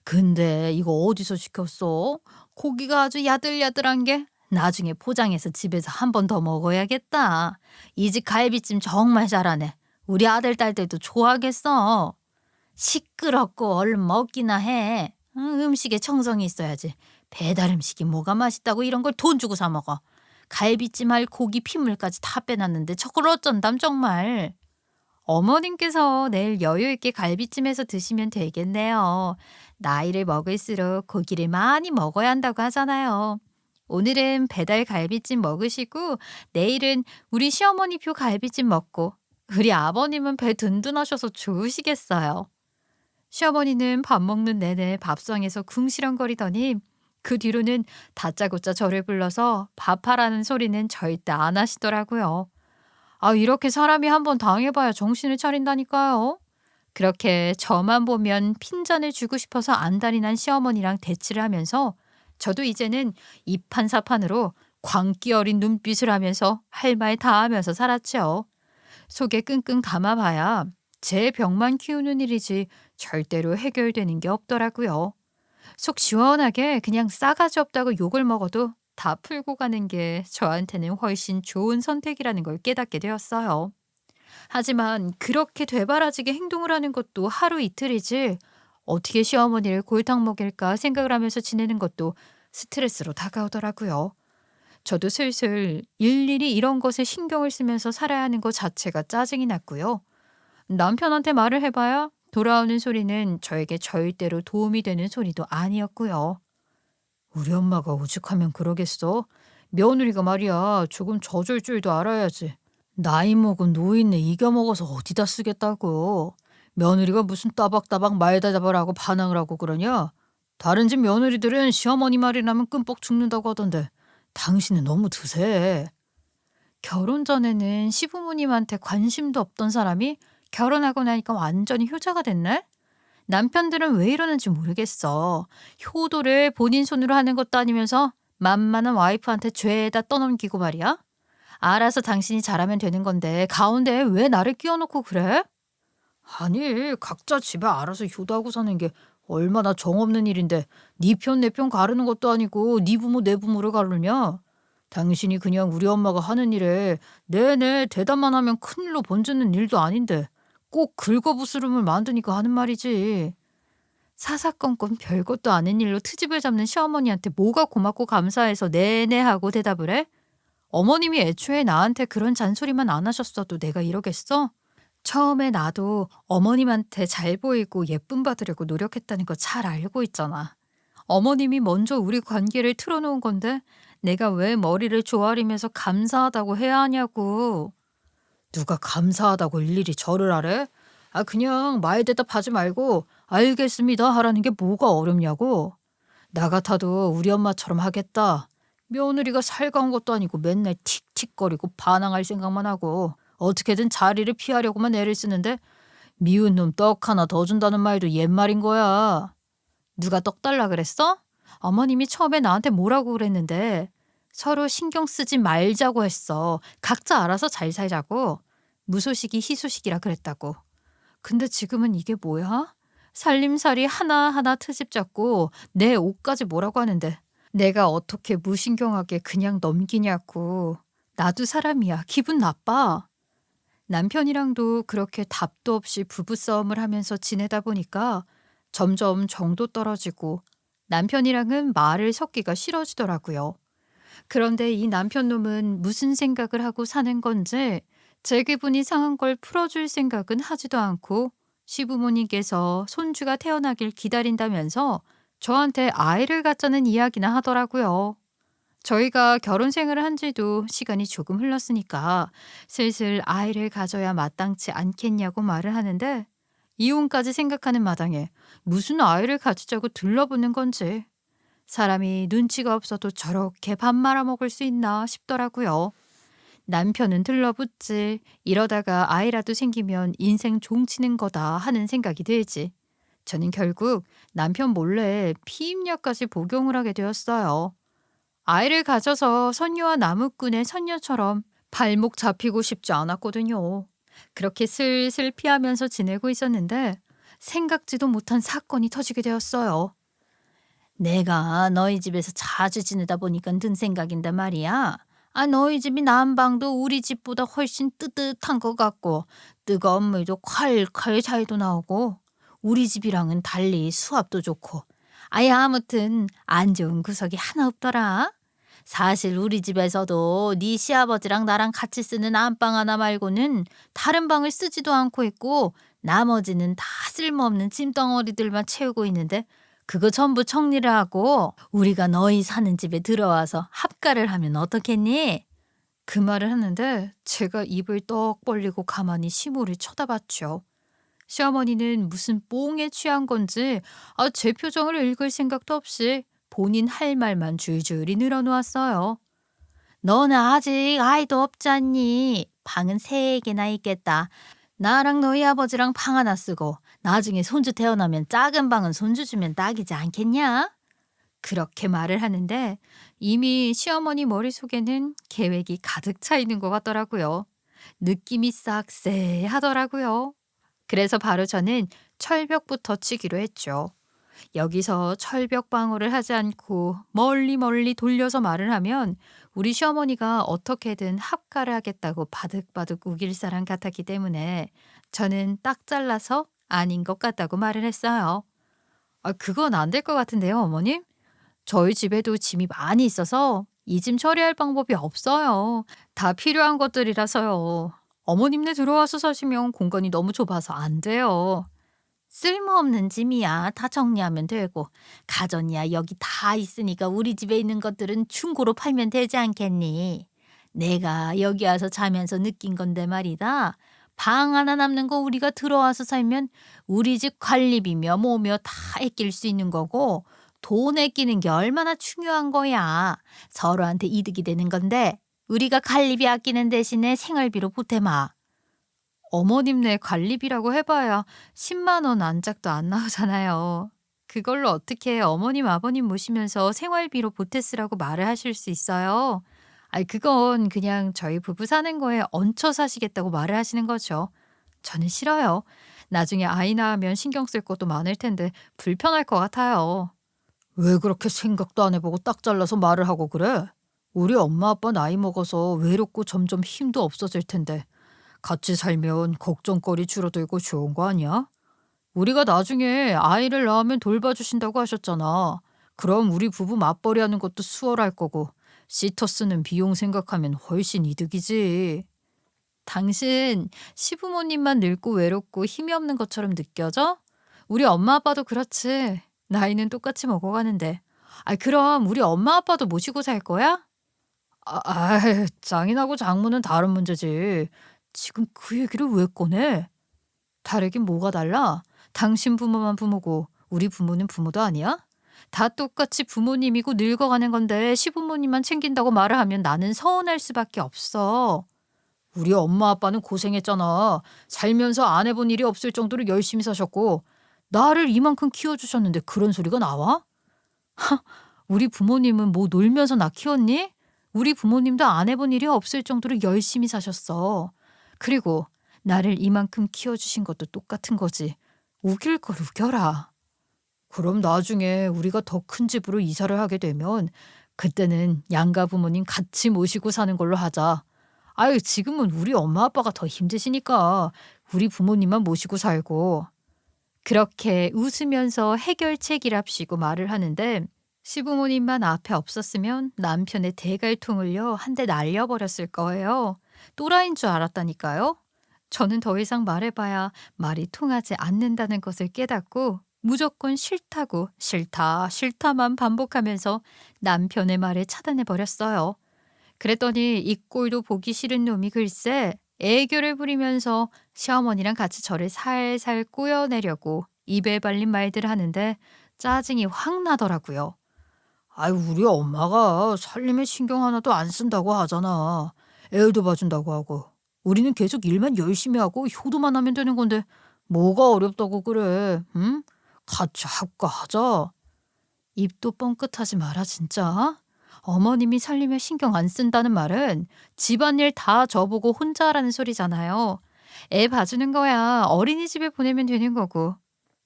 근데 이거 어디서 시켰어? 고기가 아주 야들야들한 게 나중에 포장해서 집에서 한 번 더 먹어야겠다. 이 집 갈비찜 정말 잘하네. 우리 아들, 딸들도 좋아하겠어. 시끄럽고 얼른 먹기나 해. 음식에 정성이 있어야지. 배달 음식이 뭐가 맛있다고 이런 걸 돈 주고 사 먹어. 갈비찜 할 고기 핏물까지 다 빼놨는데 저걸 어쩐담 정말. 어머님께서 내일 여유 있게 갈비찜해서 드시면 되겠네요. 나이를 먹을수록 고기를 많이 먹어야 한다고 하잖아요. 오늘은 배달 갈비찜 먹으시고 내일은 우리 시어머니표 갈비찜 먹고 우리 아버님은 배 든든하셔서 좋으시겠어요. 시어머니는 밥 먹는 내내 밥상에서 궁시렁거리더니 그 뒤로는 다짜고짜 저를 불러서 밥하라는 소리는 절대 안 하시더라고요. 아, 이렇게 사람이 한번 당해봐야 정신을 차린다니까요. 그렇게 저만 보면 핀잔을 주고 싶어서 안달이 난 시어머니랑 대치를 하면서 저도 이제는 이판사판으로 광기 어린 눈빛을 하면서 할 말 다 하면서 살았죠. 속에 끙끙 담아봐야 제 병만 키우는 일이지 절대로 해결되는 게 없더라고요. 속 시원하게 그냥 싸가지 없다고 욕을 먹어도 다 풀고 가는 게 저한테는 훨씬 좋은 선택이라는 걸 깨닫게 되었어요. 하지만 그렇게 되바라지게 행동을 하는 것도 하루 이틀이지 어떻게 시어머니를 골탕 먹일까 생각을 하면서 지내는 것도 스트레스로 다가오더라고요. 저도 슬슬 일일이 이런 것에 신경을 쓰면서 살아야 하는 것 자체가 짜증이 났고요. 남편한테 말을 해봐야 돌아오는 소리는 저에게 절대로 도움이 되는 소리도 아니었고요. 우리 엄마가 오죽하면 그러겠어? 며느리가 말이야 조금 져줄 줄도 알아야지. 나이 먹은 노인네 이겨먹어서 어디다 쓰겠다고. 며느리가 무슨 따박따박 말대답을 하고 반항을 하고 그러냐? 다른 집 며느리들은 시어머니 말이라면 끔뻑 죽는다고 하던데 당신은 너무 드세. 결혼 전에는 시부모님한테 관심도 없던 사람이 결혼하고 나니까 완전히 효자가 됐네? 남편들은 왜 이러는지 모르겠어. 효도를 본인 손으로 하는 것도 아니면서 만만한 와이프한테 죄에다 떠넘기고 말이야. 알아서 당신이 잘하면 되는 건데 가운데에 왜 나를 끼워놓고 그래? 아니, 각자 집에 알아서 효도하고 사는 게 얼마나 정없는 일인데 네 편 내 편 가르는 것도 아니고 네 부모 내 부모를 가르냐? 당신이 그냥 우리 엄마가 하는 일에 네네 대답만 하면 큰일로 번지는 일도 아닌데 꼭 긁어부스럼을 만드니까 하는 말이지. 사사건건 별것도 아닌 일로 트집을 잡는 시어머니한테 뭐가 고맙고 감사해서 네네 하고 대답을 해? 어머님이 애초에 나한테 그런 잔소리만 안 하셨어도 내가 이러겠어? 처음에 나도 어머님한테 잘 보이고 예쁨 받으려고 노력했다는 거 잘 알고 있잖아. 어머님이 먼저 우리 관계를 틀어놓은 건데 내가 왜 머리를 조아리면서 감사하다고 해야 하냐고. 누가 감사하다고 일일이 절을 하래? 아, 그냥 말 대답하지 말고 알겠습니다 하라는 게 뭐가 어렵냐고. 나 같아도 우리 엄마처럼 하겠다. 며느리가 살가운 것도 아니고 맨날 틱틱거리고 반항할 생각만 하고 어떻게든 자리를 피하려고만 애를 쓰는데 미운 놈 떡 하나 더 준다는 말도 옛말인 거야. 누가 떡 달라 그랬어? 어머님이 처음에 나한테 뭐라고 그랬는데 서로 신경 쓰지 말자고 했어. 각자 알아서 잘 살자고. 무소식이 희소식이라 그랬다고. 근데 지금은 이게 뭐야? 살림살이 하나하나 트집 잡고 내 옷까지 뭐라고 하는데 내가 어떻게 무신경하게 그냥 넘기냐고. 나도 사람이야. 기분 나빠. 남편이랑도 그렇게 답도 없이 부부싸움을 하면서 지내다 보니까 점점 정도 떨어지고 남편이랑은 말을 섞기가 싫어지더라고요. 그런데 이 남편 놈은 무슨 생각을 하고 사는 건지 제 기분이 상한 걸 풀어줄 생각은 하지도 않고 시부모님께서 손주가 태어나길 기다린다면서 저한테 아이를 갖자는 이야기나 하더라고요. 저희가 결혼 생활을 한 지도 시간이 조금 흘렀으니까 슬슬 아이를 가져야 마땅치 않겠냐고 말을 하는데 이혼까지 생각하는 마당에 무슨 아이를 가지자고 들러붙는 건지 사람이 눈치가 없어도 저렇게 밥 말아먹을 수 있나 싶더라고요. 남편은 들러붙지 이러다가 아이라도 생기면 인생 종치는 거다 하는 생각이 들지. 저는 결국 남편 몰래 피임약까지 복용을 하게 되었어요. 아이를 가져서 선녀와 나무꾼의 선녀처럼 발목 잡히고 싶지 않았거든요. 그렇게 슬슬 피하면서 지내고 있었는데 생각지도 못한 사건이 터지게 되었어요. 내가 너희 집에서 자주 지내다 보니까 든 생각인데 말이야. 아, 너희 집이 난방도 우리 집보다 훨씬 뜨뜻한 것 같고 뜨거운 물도 콸콸 잘도 나오고 우리 집이랑은 달리 수압도 좋고 아예 아무튼 안 좋은 구석이 하나 없더라. 사실 우리 집에서도 네 시아버지랑 나랑 같이 쓰는 안방 하나 말고는 다른 방을 쓰지도 않고 있고 나머지는 다 쓸모없는 짐덩어리들만 채우고 있는데 그거 전부 정리를 하고 우리가 너희 사는 집에 들어와서 합가를 하면 어떻겠니? 그 말을 하는데 제가 입을 떡 벌리고 가만히 시무를 쳐다봤죠. 시어머니는 무슨 뽕에 취한 건지 제 표정을 읽을 생각도 없이 본인 할 말만 줄줄이 늘어놓았어요. 너는 아직 아이도 없잖니. 방은 3개나 있겠다. 나랑 너희 아버지랑 방 하나 쓰고 나중에 손주 태어나면 작은 방은 손주 주면 딱이지 않겠냐? 그렇게 말을 하는데 이미 시어머니 머릿속에는 계획이 가득 차 있는 것 같더라고요. 느낌이 싹 쎄하더라고요. 그래서 바로 저는 철벽부터 치기로 했죠. 여기서 철벽 방어를 하지 않고 멀리 멀리 돌려서 말을 하면 우리 시어머니가 어떻게든 합가를 하겠다고 바득바득 우길 사람 같았기 때문에 저는 딱 잘라서 아닌 것 같다고 말을 했어요. 그건 안 될 것 같은데요, 어머님? 저희 집에도 짐이 많이 있어서 이 짐 처리할 방법이 없어요. 다 필요한 것들이라서요. 어머님네 들어와서 사시면 공간이 너무 좁아서 안 돼요. 쓸모없는 짐이야. 다 정리하면 되고. 가전이야 여기 다 있으니까 우리 집에 있는 것들은 중고로 팔면 되지 않겠니? 내가 여기 와서 자면서 느낀 건데 말이다. 방 하나 남는 거 우리가 들어와서 살면 우리 집 관리비며 뭐며 다 아낄 수 있는 거고 돈 아끼는 게 얼마나 중요한 거야. 서로한테 이득이 되는 건데 우리가 관리비 아끼는 대신에 생활비로 보태마. 어머님네 관리비라고 해봐야 10만 원 안짝도 안 나오잖아요. 그걸로 어떻게 어머님 아버님 모시면서 생활비로 보태 쓰라고 말을 하실 수 있어요? 그건 그냥 저희 부부 사는 거에 얹혀 사시겠다고 말을 하시는 거죠. 저는 싫어요. 나중에 아이 낳으면 신경 쓸 것도 많을 텐데 불편할 것 같아요. 왜 그렇게 생각도 안 해보고 딱 잘라서 말을 하고 그래? 우리 엄마 아빠 나이 먹어서 외롭고 점점 힘도 없어질 텐데 같이 살면 걱정거리 줄어들고 좋은 거 아니야? 우리가 나중에 아이를 낳으면 돌봐주신다고 하셨잖아. 그럼 우리 부부 맞벌이 하는 것도 수월할 거고 시터 쓰는 비용 생각하면 훨씬 이득이지. 당신 시부모님만 늙고 외롭고 힘이 없는 것처럼 느껴져? 우리 엄마 아빠도 그렇지. 나이는 똑같이 먹어가는데. 그럼 우리 엄마 아빠도 모시고 살 거야? 장인하고 장모는 다른 문제지. 지금 그 얘기를 왜 꺼내? 다르긴 뭐가 달라? 당신 부모만 부모고 우리 부모는 부모도 아니야? 다 똑같이 부모님이고 늙어가는 건데 시부모님만 챙긴다고 말을 하면 나는 서운할 수밖에 없어. 우리 엄마 아빠는 고생했잖아. 살면서 안 해본 일이 없을 정도로 열심히 사셨고 나를 이만큼 키워주셨는데 그런 소리가 나와? 우리 부모님은 뭐 놀면서 나 키웠니? 우리 부모님도 안 해본 일이 없을 정도로 열심히 사셨어. 그리고 나를 이만큼 키워주신 것도 똑같은 거지. 우길 걸 우겨라. 그럼 나중에 우리가 더 큰 집으로 이사를 하게 되면 그때는 양가 부모님 같이 모시고 사는 걸로 하자. 지금은 우리 엄마 아빠가 더 힘드시니까 우리 부모님만 모시고 살고. 그렇게 웃으면서 해결책이랍시고 말을 하는데 시부모님만 앞에 없었으면 남편의 대갈통을요 한 대 날려버렸을 거예요. 또라이인 줄 알았다니까요. 저는 더 이상 말해봐야 말이 통하지 않는다는 것을 깨닫고 무조건 싫다고 싫다 싫다만 반복하면서 남편의 말을 차단해버렸어요. 그랬더니 이 꼴도 보기 싫은 놈이 글쎄 애교를 부리면서 시어머니랑 같이 저를 살살 꾸며내려고 입에 발린 말들을 하는데 짜증이 확 나더라고요. 우리 엄마가 살림에 신경 하나도 안 쓴다고 하잖아. 애도 봐준다고 하고. 우리는 계속 일만 열심히 하고 효도만 하면 되는 건데 뭐가 어렵다고 그래. 응? 같이 합가하자. 입도 뻥끗하지 마라 진짜. 어머님이 살림에 신경 안 쓴다는 말은 집안일 다 저보고 혼자 하라는 소리잖아요. 애 봐주는 거야 어린이집에 보내면 되는 거고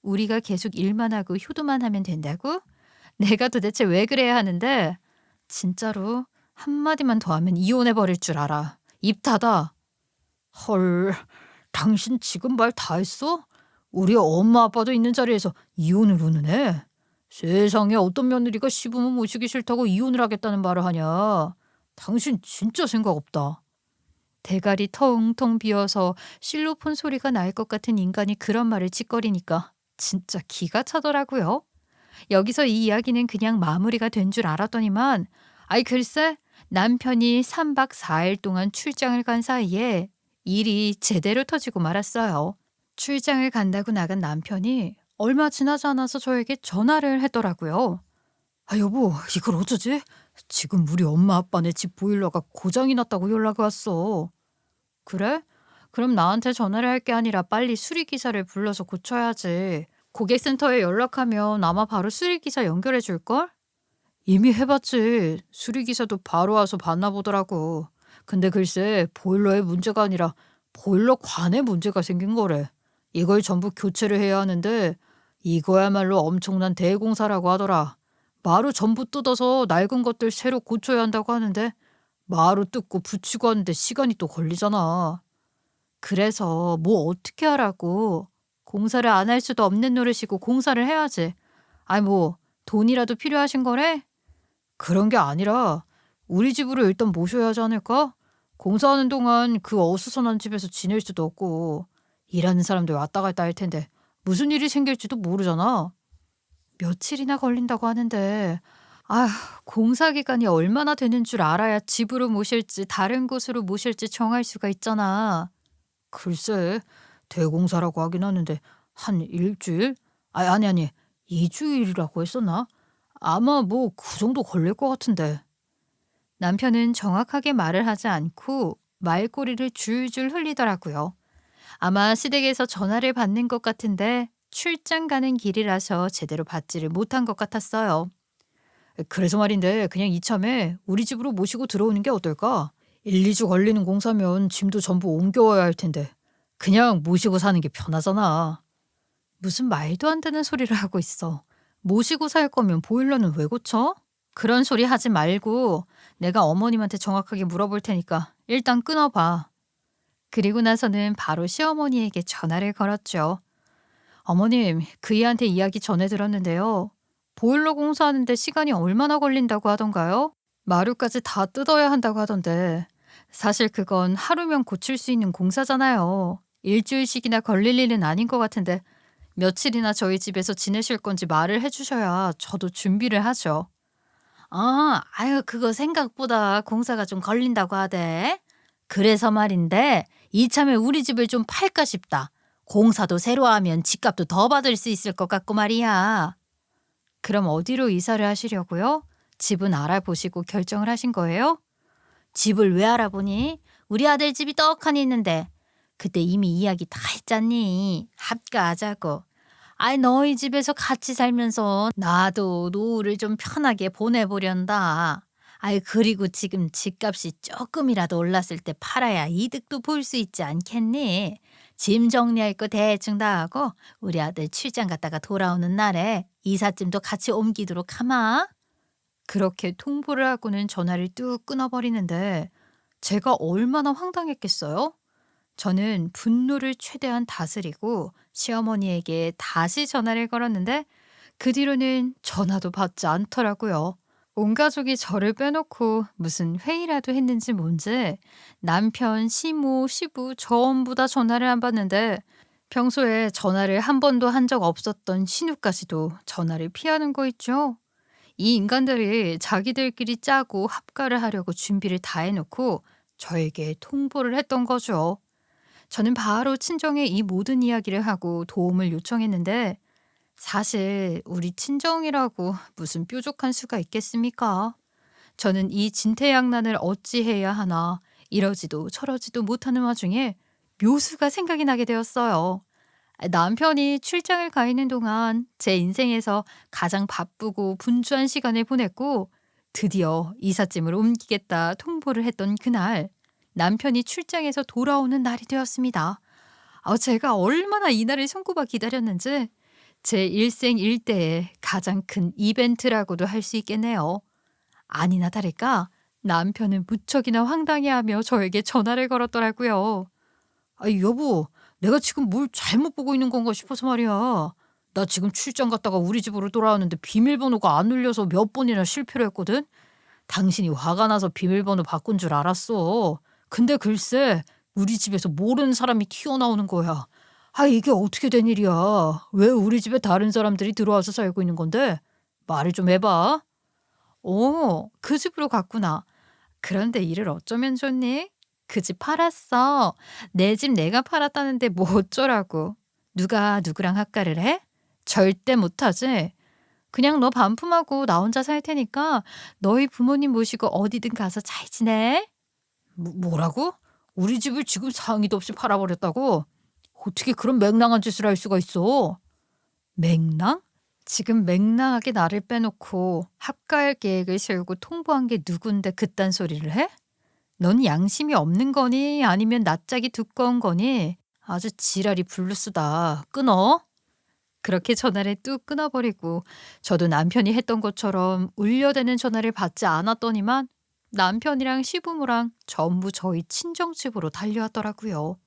우리가 계속 일만 하고 효도만 하면 된다고? 내가 도대체 왜 그래야 하는데 진짜로 한마디만 더 하면 이혼해버릴 줄 알아. 입 닫아. 헐, 당신 지금 말 다 했어? 우리 엄마 아빠도 있는 자리에서 이혼을 운운해? 세상에 어떤 며느리가 시부모 모시기 싫다고 이혼을 하겠다는 말을 하냐. 당신 진짜 생각 없다. 대가리 텅텅 비어서 실로폰 소리가 날 것 같은 인간이 그런 말을 짓거리니까 진짜 기가 차더라고요. 여기서 이 이야기는 그냥 마무리가 된 줄 알았더니만 아이 글쎄 남편이 3박 4일 동안 출장을 간 사이에 일이 제대로 터지고 말았어요. 출장을 간다고 나간 남편이 얼마 지나지 않아서 저에게 전화를 했더라고요. 아, 여보, 이걸 어쩌지? 지금 우리 엄마 아빠네 집 보일러가 고장이 났다고 연락이 왔어. 그래? 그럼 나한테 전화를 할 게 아니라 빨리 수리기사를 불러서 고쳐야지. 고객센터에 연락하면 아마 바로 수리기사 연결해 줄걸? 이미 해봤지. 수리기사도 바로 와서 봤나 보더라고. 근데 글쎄 보일러에 문제가 아니라 보일러관에 문제가 생긴 거래. 이걸 전부 교체를 해야 하는데 이거야말로 엄청난 대공사라고 하더라. 마루 전부 뜯어서 낡은 것들 새로 고쳐야 한다고 하는데 마루 뜯고 붙이고 하는데 시간이 또 걸리잖아. 그래서 뭐 어떻게 하라고. 공사를 안 할 수도 없는 노릇이고 공사를 해야지. 아이 뭐 돈이라도 필요하신 거래? 그런 게 아니라 우리 집으로 일단 모셔야 하지 않을까? 공사하는 동안 그 어수선한 집에서 지낼 수도 없고 일하는 사람들 왔다 갔다 할 텐데 무슨 일이 생길지도 모르잖아. 며칠이나 걸린다고 하는데 아휴 공사 기간이 얼마나 되는 줄 알아야 집으로 모실지 다른 곳으로 모실지 정할 수가 있잖아. 글쎄 대공사라고 하긴 하는데 한 일주일? 아니 2주일이라고 했었나? 아마 뭐 그 정도 걸릴 것 같은데. 남편은 정확하게 말을 하지 않고 말꼬리를 줄줄 흘리더라고요. 아마 시댁에서 전화를 받는 것 같은데 출장 가는 길이라서 제대로 받지를 못한 것 같았어요. 그래서 말인데 그냥 이참에 우리 집으로 모시고 들어오는 게 어떨까? 1, 2주 걸리는 공사면 짐도 전부 옮겨와야 할 텐데 그냥 모시고 사는 게 편하잖아. 무슨 말도 안 되는 소리를 하고 있어. 모시고 살 거면 보일러는 왜 고쳐? 그런 소리 하지 말고 내가 어머님한테 정확하게 물어볼 테니까 일단 끊어봐. 그리고 나서는 바로 시어머니에게 전화를 걸었죠. 어머님, 그이한테 이야기 전해 들었는데요. 보일러 공사하는데 시간이 얼마나 걸린다고 하던가요? 마루까지 다 뜯어야 한다고 하던데 사실 그건 하루면 고칠 수 있는 공사잖아요. 일주일씩이나 걸릴 일은 아닌 것 같은데 며칠이나 저희 집에서 지내실 건지 말을 해주셔야 저도 준비를 하죠. 아유, 그거 생각보다 공사가 좀 걸린다고 하대. 그래서 말인데, 이참에 우리 집을 좀 팔까 싶다. 공사도 새로 하면 집값도 더 받을 수 있을 것 같고 말이야. 그럼 어디로 이사를 하시려고요? 집은 알아보시고 결정을 하신 거예요? 집을 왜 알아보니? 우리 아들 집이 떡하니 있는데. 그때 이미 이야기 다 했잖니. 합가하자고. 아이 너희 집에서 같이 살면서 나도 노후를 좀 편하게 보내보련다. 아이 그리고 지금 집값이 조금이라도 올랐을 때 팔아야 이득도 볼 수 있지 않겠니? 짐 정리할 거 대충 다 하고 우리 아들 출장 갔다가 돌아오는 날에 이삿짐도 같이 옮기도록 하마. 그렇게 통보를 하고는 전화를 뚝 끊어버리는데 제가 얼마나 황당했겠어요? 저는 분노를 최대한 다스리고 시어머니에게 다시 전화를 걸었는데 그 뒤로는 전화도 받지 않더라고요. 온 가족이 저를 빼놓고 무슨 회의라도 했는지 뭔지 남편, 시모, 시부 전부 다 전화를 안 받는데 평소에 전화를 한 번도 한 적 없었던 신우까지도 전화를 피하는 거 있죠. 이 인간들이 자기들끼리 짜고 합가를 하려고 준비를 다 해놓고 저에게 통보를 했던 거죠. 저는 바로 친정에 이 모든 이야기를 하고 도움을 요청했는데 사실 우리 친정이라고 무슨 뾰족한 수가 있겠습니까? 저는 이 진퇴양난을 어찌해야 하나 이러지도 저러지도 못하는 와중에 묘수가 생각이 나게 되었어요. 남편이 출장을 가 있는 동안 제 인생에서 가장 바쁘고 분주한 시간을 보냈고 드디어 이삿짐을 옮기겠다 통보를 했던 그날 남편이 출장에서 돌아오는 날이 되었습니다. 제가 얼마나 이 날을 손꼽아 기다렸는지 제 일생 일대의 가장 큰 이벤트라고도 할 수 있겠네요. 아니나 다를까 남편은 무척이나 황당해하며 저에게 전화를 걸었더라고요. 아이 여보, 내가 지금 뭘 잘못 보고 있는 건가 싶어서 말이야. 나 지금 출장 갔다가 우리 집으로 돌아왔는데 비밀번호가 안 울려서 몇 번이나 실패를 했거든. 당신이 화가 나서 비밀번호 바꾼 줄 알았어. 근데 글쎄 우리 집에서 모르는 사람이 튀어나오는 거야. 이게 어떻게 된 일이야. 왜 우리 집에 다른 사람들이 들어와서 살고 있는 건데? 말을 좀 해봐. 오, 그 집으로 갔구나. 그런데 일을 어쩌면 좋니? 그 집 팔았어. 내 집 내가 팔았다는데 뭐 어쩌라고. 누가 누구랑 학가를 해? 절대 못하지. 그냥 너 반품하고 나 혼자 살 테니까 너희 부모님 모시고 어디든 가서 잘 지내. 뭐라고? 우리 집을 지금 상의도 없이 팔아버렸다고? 어떻게 그런 맹랑한 짓을 할 수가 있어? 맹랑? 지금 맹랑하게 나를 빼놓고 합가할 계획을 세우고 통보한 게 누군데 그딴 소리를 해? 넌 양심이 없는 거니? 아니면 낯짝이 두꺼운 거니? 아주 지랄이 불루스다. 끊어. 그렇게 전화를 뚝 끊어버리고 저도 남편이 했던 것처럼 울려대는 전화를 받지 않았더니만 남편이랑 시부모랑 전부 저희 친정집으로 달려왔더라고요.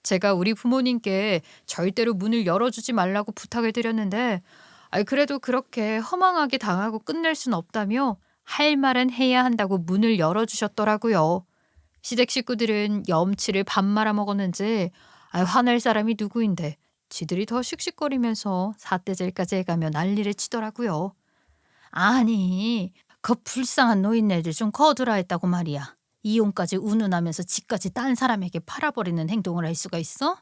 제가 우리 부모님께 절대로 문을 열어주지 말라고 부탁을 드렸는데 그래도 그렇게 허망하게 당하고 끝낼 순 없다며 할 말은 해야 한다고 문을 열어주셨더라고요. 시댁 식구들은 염치를 밥 말아 먹었는지 화낼 사람이 누구인데 지들이 더 씩씩거리면서 삿대질까지 해가며 난리를 치더라고요. 아니, 그 불쌍한 노인네들 좀 거두라 했다고 말이야. 이혼까지 운운하면서 집까지 딴 사람에게 팔아버리는 행동을 할 수가 있어?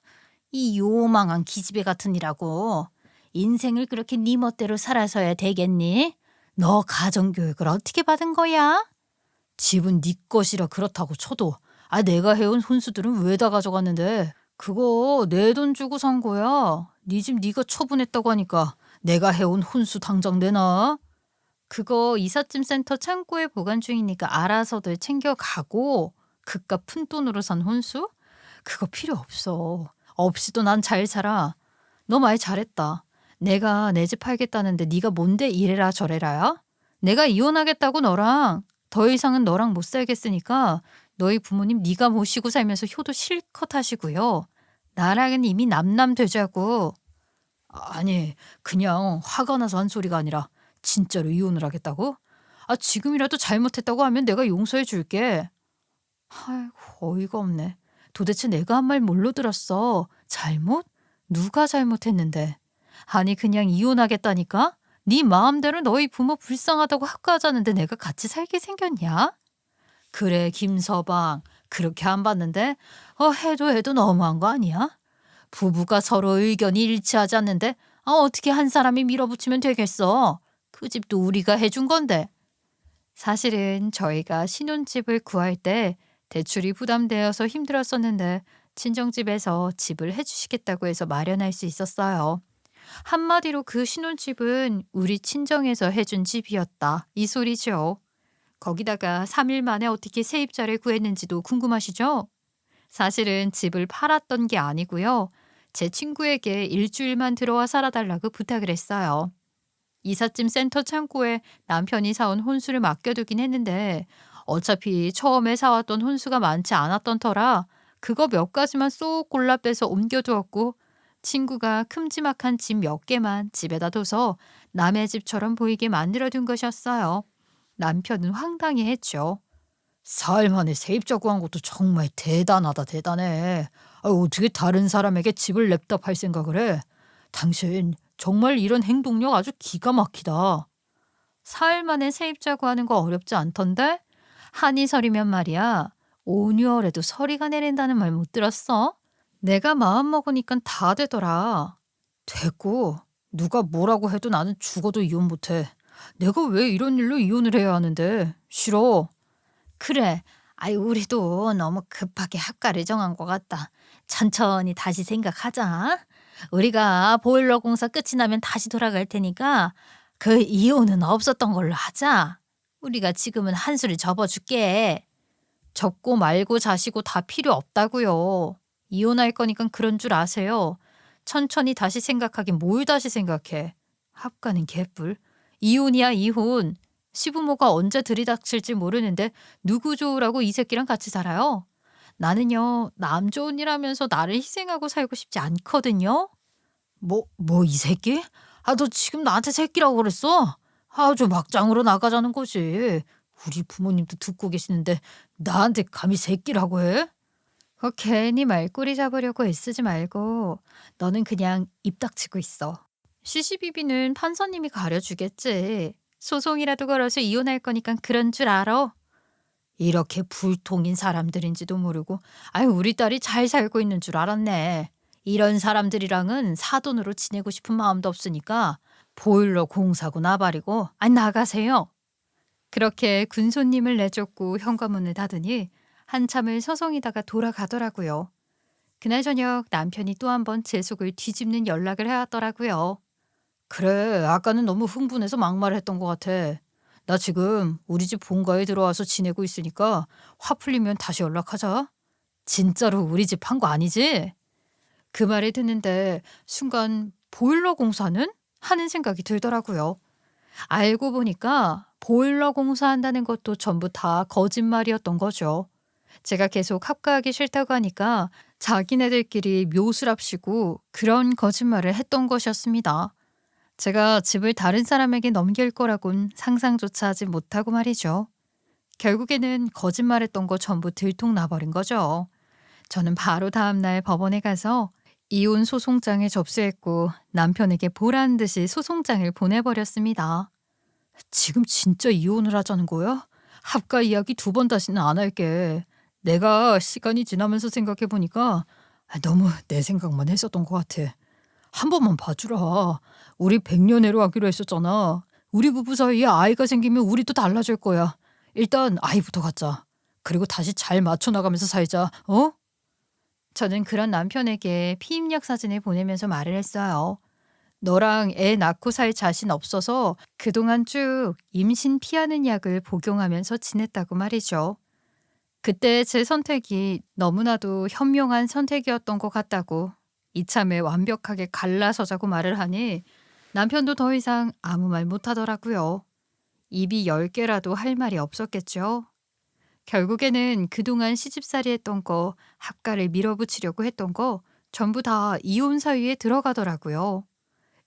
이 요망한 기집애 같으니라고. 인생을 그렇게 네 멋대로 살아서야 되겠니? 너 가정교육을 어떻게 받은 거야? 집은 네 것이라 그렇다고 쳐도 내가 해온 혼수들은 왜 다 가져갔는데 그거 내 돈 주고 산 거야. 네 집 네가 처분했다고 하니까 내가 해온 혼수 당장 내놔. 그거 이삿짐 센터 창고에 보관 중이니까 알아서들 챙겨가고 그깟 푼돈으로 산 혼수? 그거 필요 없어. 없이도 난 잘 살아. 너 말 잘했다. 내가 내 집 팔겠다는데 네가 뭔데 이래라 저래라야? 내가 이혼하겠다고 너랑 더 이상은 너랑 못 살겠으니까 너희 부모님 네가 모시고 살면서 효도 실컷 하시고요. 나랑은 이미 남남 되자고. 아니 그냥 화가 나서 한 소리가 아니라 진짜로 이혼을 하겠다고? 지금이라도 잘못했다고 하면 내가 용서해 줄게. 아이고 어이가 없네. 도대체 내가 한 말 뭘로 들었어? 잘못? 누가 잘못했는데? 아니 그냥 이혼하겠다니까? 네 마음대로 너희 부모 불쌍하다고 학가하자는데 내가 같이 살게 생겼냐? 그래 김서방 그렇게 안 봤는데 해도 너무한 거 아니야? 부부가 서로 의견이 일치하지 않는데 어떻게 한 사람이 밀어붙이면 되겠어? 그 집도 우리가 해준 건데. 사실은 저희가 신혼집을 구할 때 대출이 부담되어서 힘들었었는데 친정집에서 집을 해주시겠다고 해서 마련할 수 있었어요. 한마디로 그 신혼집은 우리 친정에서 해준 집이었다. 이 소리죠. 거기다가 3일 만에 어떻게 세입자를 구했는지도 궁금하시죠? 사실은 집을 팔았던 게 아니고요. 제 친구에게 일주일만 들어와 살아달라고 부탁을 했어요. 이삿짐 센터 창고에 남편이 사온 혼수를 맡겨두긴 했는데 어차피 처음에 사왔던 혼수가 많지 않았던 터라 그거 몇 가지만 쏙 골라 빼서 옮겨두었고 친구가 큼지막한 집 몇 개만 집에다 둬서 남의 집처럼 보이게 만들어둔 것이었어요. 남편은 황당해 했죠. 사흘 만에 세입자 구한 것도 정말 대단하다 대단해. 어떻게 다른 사람에게 집을 냅다 팔 생각을 해? 당신 정말 이런 행동력 아주 기가 막히다. 사흘 만에 세입자 구하는 거 어렵지 않던데? 한이설이면 말이야. 5~6월에도 서리가 내린다는 말 못 들었어? 내가 마음먹으니까 다 되더라. 됐고 누가 뭐라고 해도 나는 죽어도 이혼 못해. 내가 왜 이런 일로 이혼을 해야 하는데. 싫어. 그래. 우리도 너무 급하게 합가를 정한 것 같다. 천천히 다시 생각하자. 우리가 보일러 공사 끝이 나면 다시 돌아갈 테니까 그 이혼은 없었던 걸로 하자. 우리가 지금은 한수를 접어줄게. 접고 말고 자시고 다 필요 없다고요. 이혼할 거니까 그런 줄 아세요. 천천히 다시 생각하긴 뭘 다시 생각해. 합가는 개뿔. 이혼이야 이혼. 시부모가 언제 들이닥칠지 모르는데 누구 좋으라고 이 새끼랑 같이 살아요? 나는요 남 좋은 일 하면서 나를 희생하고 살고 싶지 않거든요. 뭐 이 새끼? 너 지금 나한테 새끼라고 그랬어? 아주 막장으로 나가자는 거지. 우리 부모님도 듣고 계시는데 나한테 감히 새끼라고 해? 괜히 말꼬리 잡으려고 애쓰지 말고 너는 그냥 입 닥치고 있어. 시시비비는 판사님이 가려주겠지. 소송이라도 걸어서 이혼할 거니까 그런 줄 알아. 이렇게 불통인 사람들인지도 모르고, 아유, 우리 딸이 잘 살고 있는 줄 알았네. 이런 사람들이랑은 사돈으로 지내고 싶은 마음도 없으니까 보일러 공사고 나발이고, 나가세요. 그렇게 군손님을 내쫓고 현관문을 닫으니 한참을 서성이다가 돌아가더라고요. 그날 저녁 남편이 또 한 번 제 속을 뒤집는 연락을 해왔더라고요. 그래, 아까는 너무 흥분해서 막말을 했던 것 같아. 나 지금 우리 집 본가에 들어와서 지내고 있으니까 화 풀리면 다시 연락하자. 진짜로 우리 집 한 거 아니지? 그 말을 듣는데 순간 보일러 공사는? 하는 생각이 들더라고요. 알고 보니까 보일러 공사한다는 것도 전부 다 거짓말이었던 거죠. 제가 계속 합가하기 싫다고 하니까 자기네들끼리 묘수랍시고 그런 거짓말을 했던 것이었습니다. 제가 집을 다른 사람에게 넘길 거라곤 상상조차 하지 못하고 말이죠. 결국에는 거짓말했던 거 전부 들통나버린 거죠. 저는 바로 다음날 법원에 가서 이혼 소송장을 접수했고 남편에게 보란 듯이 소송장을 보내버렸습니다. 지금 진짜 이혼을 하자는 거야? 합가 이야기 2번 다시는 안 할게. 내가 시간이 지나면서 생각해보니까 너무 내 생각만 했었던 것 같아. 한 번만 봐주라. 우리 100년애로 하기로 했었잖아. 우리 부부 사이에 아이가 생기면 우리도 달라질 거야. 일단 아이부터 갖자. 그리고 다시 잘 맞춰나가면서 살자. 어? 저는 그런 남편에게 피임약 사진을 보내면서 말을 했어요. 너랑 애 낳고 살 자신 없어서 그동안 쭉 임신 피하는 약을 복용하면서 지냈다고 말이죠. 그때 제 선택이 너무나도 현명한 선택이었던 것 같다고 이참에 완벽하게 갈라서자고 말을 하니 남편도 더 이상 아무 말 못하더라고요. 입이 10개라도 할 말이 없었겠죠. 결국에는 그동안 시집살이 했던 거, 합가를 밀어붙이려고 했던 거 전부 다 이혼 사유에 들어가더라고요.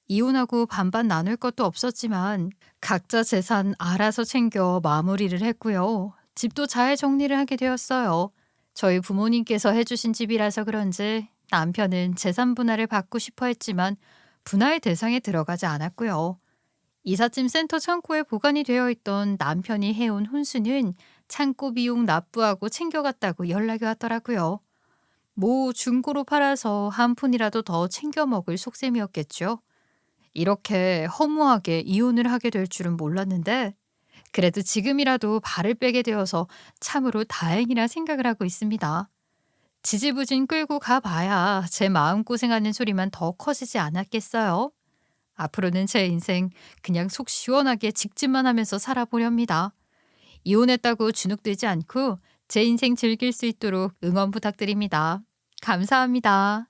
이혼하고 반반 나눌 것도 없었지만 각자 재산 알아서 챙겨 마무리를 했고요. 집도 잘 정리를 하게 되었어요. 저희 부모님께서 해주신 집이라서 그런지 남편은 재산 분할을 받고 싶어 했지만 분할 대상에 들어가지 않았고요. 이삿짐 센터 창고에 보관이 되어 있던 남편이 해온 혼수는 창고 비용 납부하고 챙겨갔다고 연락이 왔더라고요. 뭐 중고로 팔아서 한 푼이라도 더 챙겨 먹을 속셈이었겠죠. 이렇게 허무하게 이혼을 하게 될 줄은 몰랐는데 그래도 지금이라도 발을 빼게 되어서 참으로 다행이라 생각을 하고 있습니다. 지지부진 끌고 가봐야 제 마음고생하는 소리만 더 커지지 않았겠어요? 앞으로는 제 인생 그냥 속 시원하게 직진만 하면서 살아보렵니다. 이혼했다고 주눅들지 않고 제 인생 즐길 수 있도록 응원 부탁드립니다. 감사합니다.